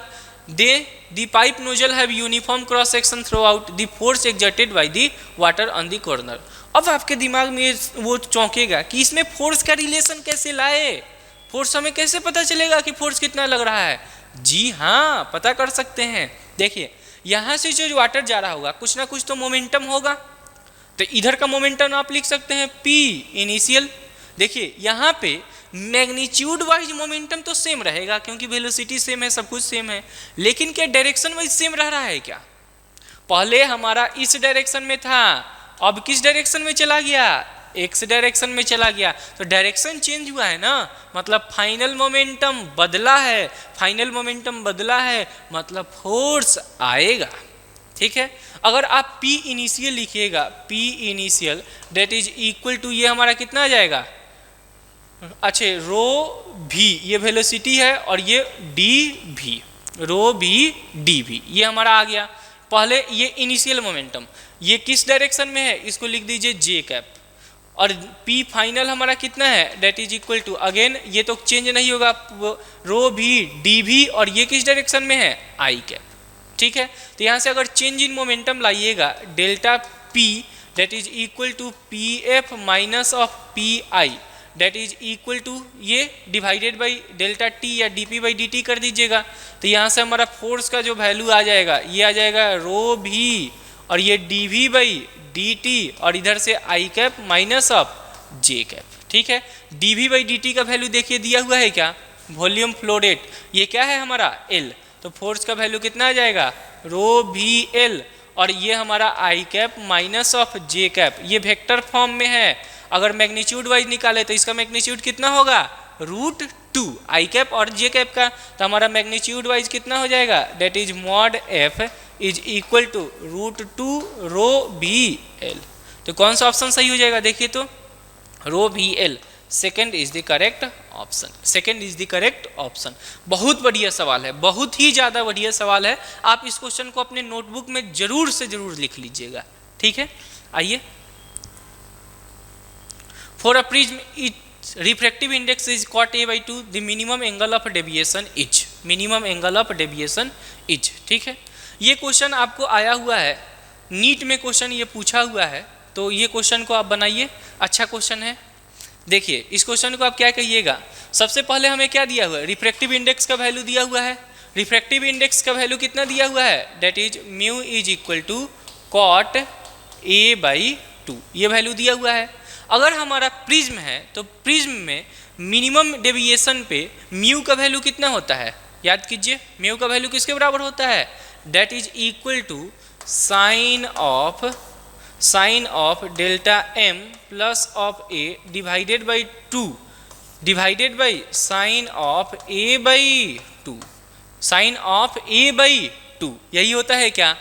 they the pipe nozzle have uniform cross section throughout, the force exerted by the water on the corner. अब आपके दिमाग में वो चौंकेगा कि इसमें फोर्स का रिलेशन कैसे लाए, फोर्स हमें कैसे पता चलेगा कि फोर्स कितना लग रहा है। जी हाँ, पता कर सकते हैं। देखिए यहाँ से जो वाटर जा रहा होगा कुछ ना कुछ तो मोमेंटम होगा, तो इधर का मोमेंटम आप लिख सकते हैं p इनिशियल। देखिए यहाँ पे मैग्नीट्यूड वाइज मोमेंटम तो सेम रहेगा क्योंकि वेलोसिटी सेम है, सब कुछ सेम है, लेकिन क्या डायरेक्शन वाइज सेम रह रहा है क्या, पहले हमारा इस डायरेक्शन में था, अब किस डायरेक्शन में चला गया, एक्स डायरेक्शन में चला गया, तो डायरेक्शन चेंज हुआ है ना, मतलब फाइनल मोमेंटम बदला है, फाइनल मोमेंटम बदला है मतलब फोर्स आएगा। ठीक है, अगर आप P इनिशियल लिखिएगा, P initial that is equal to ये हमारा कितना आ जाएगा, अच्छा रो भी ये वेलोसिटी है और ये डी भी, रो भी डी भी, ये हमारा आ गया। पहले ये इनिशियल मोमेंटम, ये किस डायरेक्शन में है, इसको लिख दीजिए जे कैप, और P फाइनल हमारा कितना है, that is equal to again ये तो चेंज नहीं होगा, रो भी डी भी, और ये किस डायरेक्शन में है, आई कैप। ठीक है, तो यहाँ से अगर चेंज इन मोमेंटम लाइएगा, delta P that is equal to P F minus of P I that is equal to ये डिवाइडेड बाई डेल्टा टी या D P by D T कर दीजिएगा, तो यहाँ से हमारा फोर्स का जो वैल्यू आ जाएगा ये आ जाएगा रो भी और ये D V by D T और इधर से I cap minus of J cap. ठीक है, D V by D T का वैल्यू देखिए दिया हुआ है क्या, वॉल्यूम फ्लो रेट, ये क्या है हमारा एल, तो फोर्स का वैल्यू कितना आ जाएगा रो भी एल, और ये हमारा I cap minus of J cap, ये वेक्टर फॉर्म में है, अगर मैग्नीट्यूड वाइज निकाले तो इसका मैग्नीट्यूड कितना होगा √2 आई कैप और जे कैप का, तो हमारा मैग्नीट्यूड वाइज कितना हो जाएगा, that is mod F is equal to √2 rho भी एल। तो कौन सा ऑप्शन सही हो जाएगा, देखिए तो रो भी L, second is the correct option, second is the correct option. बहुत बढ़िया सवाल है, बहुत ही ज़्यादा बढ़िया सवाल है, आप इस क्वेश्चन को अपने नोटबुक में जरूर से जरूर लिख लीजिएगा। ठीक है, आइए, for a prism it's refractive index is cot a/2, the minimum angle of deviation is, minimum angle of deviation is. ठीक है, ये क्वेश्चन आपको आया हुआ है, नीट में क्वेश्चन ये पूछा हुआ है, तो ये क्वेश्चन को आप बनाइए, अच्छा क्वेश्चन है। देखिए इस क्वेश्चन को आप क्या कहिएगा, सबसे पहले हमें क्या दिया हुआ है, रिफ्रैक्टिव इंडेक्स का वैल्यू दिया हुआ है, रिफ्रैक्टिव इंडेक्स का वैल्यू कितना दिया हुआ है, that is mu is equal to cot a/2, ये वैल्यू दिया हुआ है। अगर हमारा प्रिज्म है तो प्रिज्म में मिनिमम डेविएशन पे म्यू का वैल्यू कितना होता है, याद कीजिए म्यू का वैल्यू किसके बराबर होता है, that is equal to sine of delta M plus of A divided by 2 divided by sine of A by 2, sine of A by 2, यही होता है क्या,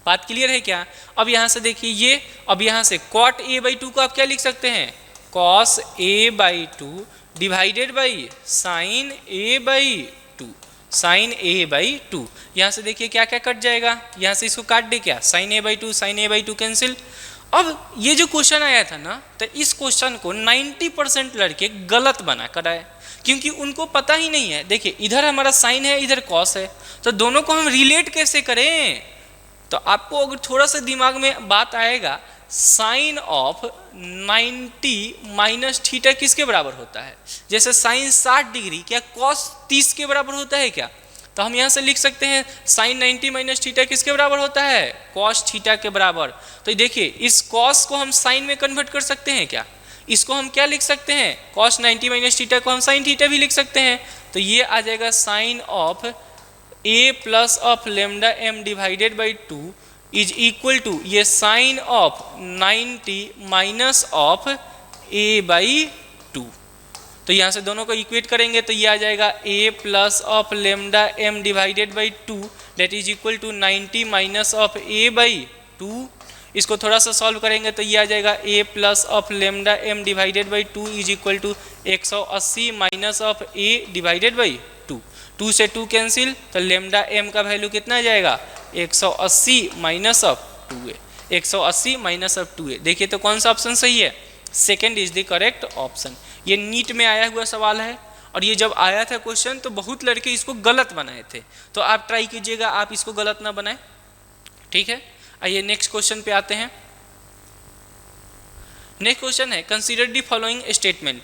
बात क्लियर है क्या। अब यहाँ से देखिए ये, अब यहाँ से कॉट ए बाई 2 को आप क्या लिख सकते हैं, cos A by 2 divided by sine A by 2, sine A by 2। यहाँ से देखिए क्या क्या कट जाएगा, यहाँ से इसको काट दे क्या, sine A by 2 sine A by 2 cancel. अब ये जो क्वेश्चन आया था ना, तो इस क्वेश्चन को 90% लड़के गलत बना कर आए, क्योंकि उनको पता ही नहीं है। देखिए इधर हमारा साइन है, इधर कॉस है, तो दोनों को हम रिलेट कैसे करें। तो आपको अगर थोड़ा सा दिमाग में बात आएगा, साइन ऑफ 90 माइनस थीटा किसके बराबर होता है, जैसे साइन 60 डिग्री क्या कॉस 30 के बराबर होता है क्या। तो हम यहाँ से लिख सकते हैं साइन 90 माइनस थीटा किसके बराबर होता है, कॉस थीटा के बराबर। तो देखिए इस कॉस को हम साइन में कन्वर्ट कर सकते हैं क्या, इसको हम क्या लिख सकते हैं, कॉस 90 माइनस थीटा को हम साइन थीटा भी लिख सकते हैं। तो ये आ जाएगा sine of A plus of lambda M divided by 2 is equal to ये sine of 90 minus of A by 2। तो यहाँ से दोनों को इक्वेट करेंगे तो ये आ जाएगा a plus of lambda m divided by 2 that is equal to 90 minus of a by 2। इसको थोड़ा सा सॉल्व करेंगे तो ये आ जाएगा a plus of lambda m divided by 2 is equal to 180 minus of a divided by 2। 2 से 2 cancel, तो लेमडा m का वैल्यू कितना आ जाएगा 180 minus of 2a, 180 minus of 2a। देखिए तो कौन सा ऑप्शन सही है, second is the correct option. ये नीट में आया हुआ सवाल है, और ये जब आया था क्वेश्चन तो बहुत लड़के इसको गलत बनाए थे, तो आप ट्राई कीजिएगा आप इसको गलत ना बनाए, ठीक है। आइए नेक्स्ट क्वेश्चन पे आते हैं। नेक्स्ट क्वेश्चन है consider the following statement,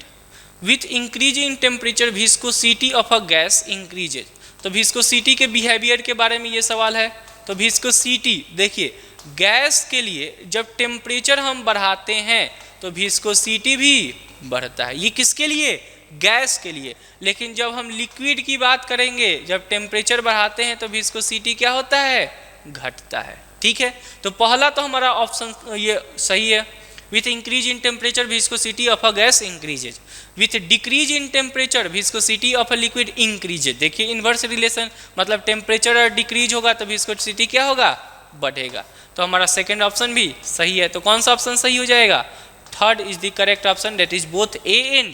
with increase in temperature viscosity of a gas increases. तो विस्कोसिटी के बिहेवियर के बारे में ये सवाल है। तो विस्कोसिटी देखिए गैस के लिए जब टेम्परेचर हम बढ़ाते हैं तो विस्कोसिटी भी बढ़ता है, ये किसके लिए, गैस के लिए। लेकिन जब हम लिक्विड की बात करेंगे, जब टेम्परेचर बढ़ाते हैं तो विस्कोसिटी क्या होता है, घटता है, ठीक है। तो पहला तो हमारा ऑप्शन ये सही है, with increase in temperature viscosity of a gas increases, with decrease in temperature viscosity of a liquid increases. देखिए इन्वर्स रिलेशन, मतलब टेम्परेचर डिक्रीज होगा तो विस्कोसिटी क्या होगा, बढ़ेगा। तो हमारा सेकेंड ऑप्शन भी सही है। तो कौन सा ऑप्शन सही हो जाएगा, third is the correct option that is both A and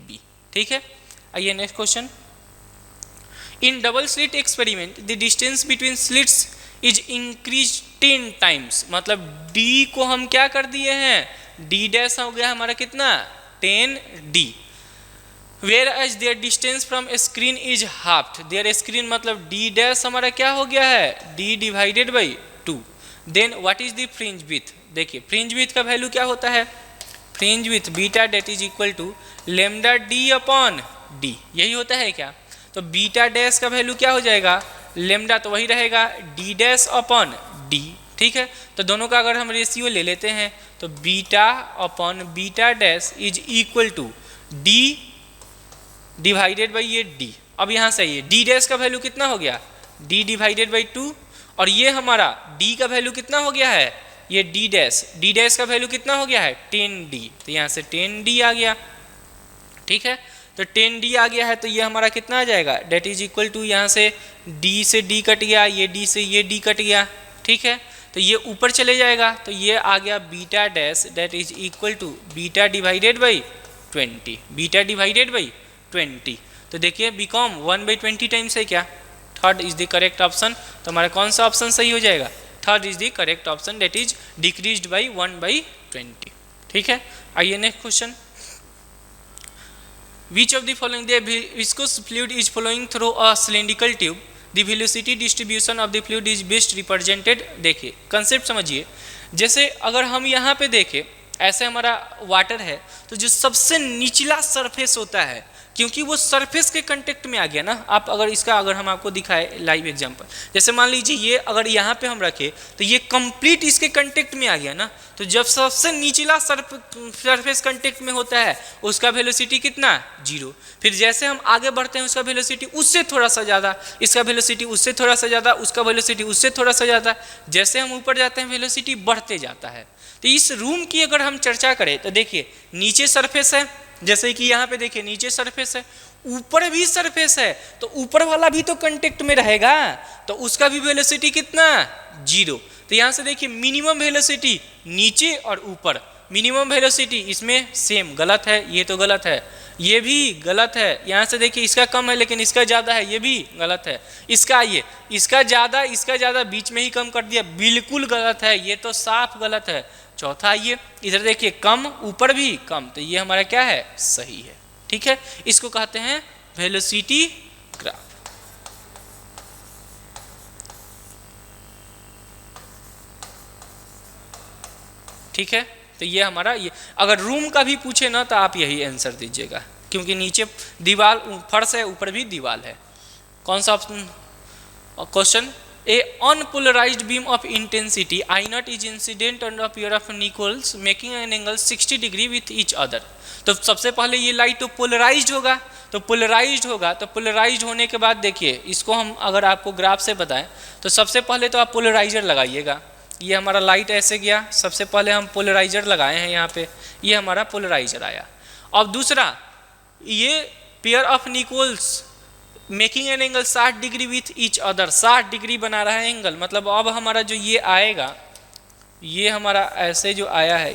B, ठीक है। आइए next question. In double slit experiment the distance between slits is increase 10 times, मतलब d को हम क्या कर दिए हैं, d डैश हो गया हमारा कितना 10d, whereas their distance from screen is half, their screen मतलब d डैश हमारा क्या हो गया है d divided by 2। Then what is the fringe width, देखिए फ्रिंज विड्थ का वैल्यू क्या होता है, fringe width beta that is equal to lambda D upon D, यही होता है क्या। तो बीटा डैश का वैल्यू क्या हो जाएगा, लेमडा तो वही रहेगा डी डैश अपॉन डी, ठीक है। तो दोनों का अगर हम रेशियो ले लेते हैं तो beta upon beta dash is equal to D divided by ये डी। अब यहाँ से ये डी डैश का वैल्यू कितना हो गया, डी डिवाइडेड बाई 2, और ये हमारा डी का वैल्यू कितना हो गया है, ये डी डैश का वैल्यू कितना हो गया है 10d, तो यहाँ से 10d आ गया, ठीक है। तो 10d आ गया है तो ये हमारा कितना आ जाएगा, डेट इज इक्वल टू यहाँ से d से d कट गया, ये d से ये d कट गया, ठीक है। तो ये ऊपर चले जाएगा तो ये आ गया beta dash that is equal to beta divided by 20, beta divided by 20। तो देखिए बीकॉम 1/20 टाइम्स है क्या, third is the correct option. तो हमारा कौन सा ऑप्शन सही हो जाएगा, third is the correct option that is decreased by 1/20, ठीक है। आइए next question, which of the following the viscous fluid is flowing through a cylindrical tube, the velocity distribution of the fluid is best represented. देखिए concept समझिए, जैसे अगर हम यहाँ पे देखें ऐसे हमारा वाटर है तो जो सबसे निचला सरफेस होता है क्योंकि वो सरफेस के कांटेक्ट में आ गया ना। आप अगर हम आपको दिखाए लाइव एग्जांपल, जैसे मान लीजिए ये अगर यहाँ पे हम रखे तो ये कंप्लीट इसके कांटेक्ट में आ गया ना। तो जब सबसे निचला सरफेस कांटेक्ट में होता है उसका वेलोसिटी कितना, 0। फिर जैसे हम आगे बढ़ते हैं उसका वेलोसिटी उससे थोड़ा सा ज़्यादा, इसका वेलोसिटी उससे थोड़ा सा ज़्यादा, उसका वेलोसिटी उससे थोड़ा सा ज़्यादा। जैसे हम ऊपर जाते हैं वेलोसिटी बढ़ते जाता है। तो इस रूम की अगर हम चर्चा करें तो देखिए नीचे सरफेस है, जैसे कि यहाँ पे देखिए नीचे सरफेस है, ऊपर भी सरफेस है, तो ऊपर वाला भी तो कांटेक्ट में रहेगा, तो उसका भी वेलोसिटी कितना, 0। तो यहाँ से देखिए मिनिमम वेलोसिटी नीचे और ऊपर, मिनिमम वेलोसिटी इसमें सेम, गलत है, ये तो गलत है, ये भी गलत है। यहाँ से देखिए इसका कम है लेकिन इसका ज़्यादा है, ये भी गलत है। इसका ज़्यादा बीच में ही कम कर दिया, बिल्कुल गलत है, ये तो साफ गलत है। चौथा ये इधर देखिए कम, ऊपर भी कम, तो ये हमारा क्या है, सही है। ठीक है, इसको कहते हैं वेलोसिटी ग्राफ। ठीक है, तो ये हमारा ये, अगर रूम का भी पूछे ना तो आप यही आंसर दीजिएगा, क्योंकि नीचे दीवार फर्श है, ऊपर भी दीवार है। कौन सा option question, A unpolarised beam of intensity I not is incident on the pair of Nichols making an angle 60 degree with each other. तो सबसे पहले ये लाइट तो पोलराइज्ड होगा, तो पोलराइज्ड होने के बाद देखिए इसको हम अगर आपको ग्राफ से बताएं तो सबसे पहले तो आप पोलराइजर लगाइएगा। ये हमारा लाइट ऐसे गया, सबसे पहले हम पोलराइजर लगाए हैं यहाँ पे, ये हमारा पोलराइजर आया। अब दूसरा, ये pair of Nichols making an angle 60 degree with each other, 60 degree बना रहा है एंगल, मतलब अब हमारा जो ये आएगा, ये हमारा ऐसे जो आया है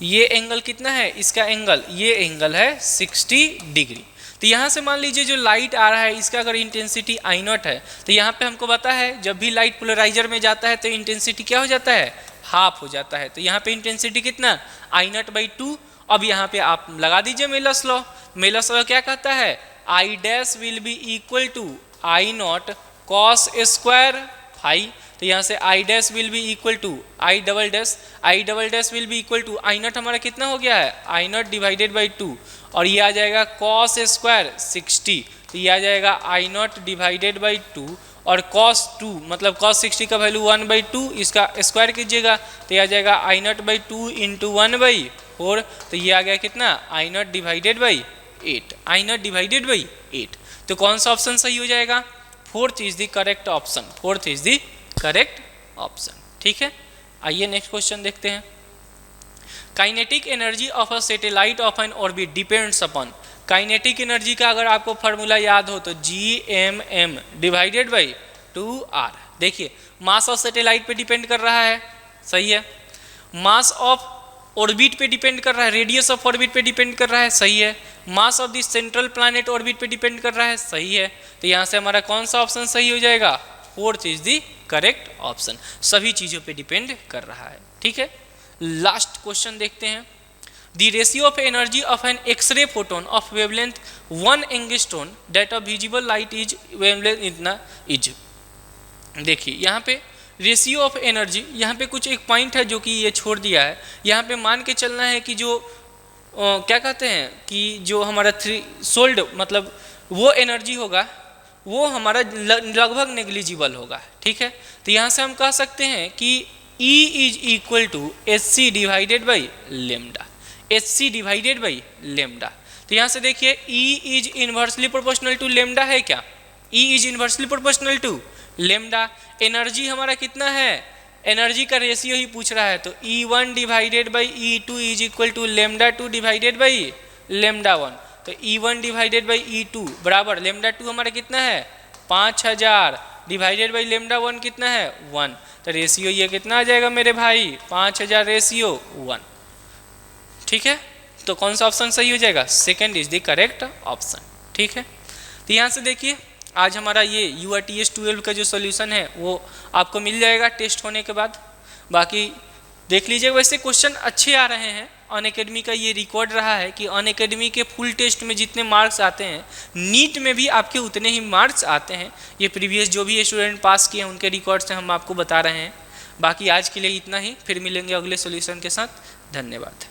ये एंगल कितना है, इसका एंगल, ये एंगल है 60 डिग्री। तो यहाँ से मान लीजिए जो लाइट आ रहा है इसका अगर इंटेंसिटी आई नॉट है, तो यहाँ पे हमको पता है जब भी लाइट पोलराइजर में जाता है तो इंटेंसिटी क्या हो जाता है, हाफ हो जाता है। तो यहाँ पे इंटेंसिटी कितना, आई नॉट बाई 2। अब यहाँ पे आप लगा दीजिए मेलस लॉ। मेलस लॉ क्या कहता है, I dash will be equal to I naught cos square phi. तो यहाँ से I dash will be equal to I double dash will be equal to I naught हमारा कितना हो गया है, आई नॉट डिवाइडेड बाई 2, और ये आ जाएगा कॉस स्क्वायर 60, तो ये आ जाएगा आई नॉट डिवाइडेड बाई 2, और कॉस 2 मतलब कॉस 60 का वैल्यू 1/2, इसका स्क्वायर कीजिएगा तो ये आ जाएगा आई नॉट बाई 2 इंटू 1/4, तो ये आ गया कितना, I naught divided by 8, I naught divided by 8। तो कौन सा ऑप्शन सही हो जाएगा, 4th is the correct option, 4th is the correct option. ठीक है, आइए नेक्स्ट क्वेश्चन देखते हैं। Kinetic energy of a satellite of an orbit depends upon, kinetic energy का अगर आपको फार्मूला याद हो तो GMM डिवाइडेड बाई 2R। देखिए मास ऑफ सैटेलाइट पे डिपेंड कर रहा है, सही है, मास ऑफ ऑर्बिट पे डिपेंड कर रहा है, रेडियस ऑफ ऑर्बिट पे डिपेंड कर रहा है, सही है, mass of the central planet orbit पे डिपेंड कर रहा है, सही है। तो यहाँ से हमारा कौन सा ऑप्शन सही हो जाएगा, 4th is the correct option, सभी चीज़ों पे डिपेंड कर रहा है। ठीक है, लास्ट क्वेश्चन देखते हैं। The ratio of energy of an X ray photon of wavelength 1 angstrom that of visible light is wavelength इतना इज। देखिए यहाँ पे रेशियो ऑफ एनर्जी, यहाँ पे कुछ एक पॉइंट है जो कि ये छोड़ दिया है। यहाँ पे मान के चलना है कि जो क्या कहते हैं कि जो हमारा थ्रेशोल्ड मतलब वो एनर्जी होगा वो हमारा लगभग नेग्लिजिबल होगा। ठीक है, तो यहाँ से हम कह सकते हैं कि E is equal to HC divided by lambda, HC divided by lambda. तो यहाँ से देखिए E is inversely proportional to lambda है क्या, E is inversely proportional to lambda. Energy हमारा कितना है, एनर्जी का रेशियो ही पूछ रहा है, तो E1 divided by E2 is equal to lambda 2 divided by lambda 1। तो E1 डिवाइडेड बाई E2 बराबर लेमडा 2 हमारा कितना है 5000 डिवाइडेड बाई लेमडा 1 कितना है 1। तो रेशियो ये कितना आ जाएगा मेरे भाई 5000 रेशियो 1। ठीक है, तो कौन सा ऑप्शन सही हो जाएगा, 2nd is the correct option. ठीक है, तो यहाँ से देखिए आज हमारा ये URTS 12 का जो सॉल्यूशन है वो आपको मिल जाएगा टेस्ट होने के बाद। बाकी देख लीजिए, वैसे क्वेश्चन अच्छे आ रहे हैं। अनअकैडमी का ये रिकॉर्ड रहा है कि अनअकैडमी के फुल टेस्ट में जितने मार्क्स आते हैं नीट में भी आपके उतने ही मार्क्स आते हैं। ये प्रीवियस जो भी स्टूडेंट पास किए हैं उनके रिकॉर्ड से हम आपको बता रहे हैं। बाकी आज के लिए इतना ही, फिर मिलेंगे अगले सॉल्यूशन के साथ। धन्यवाद।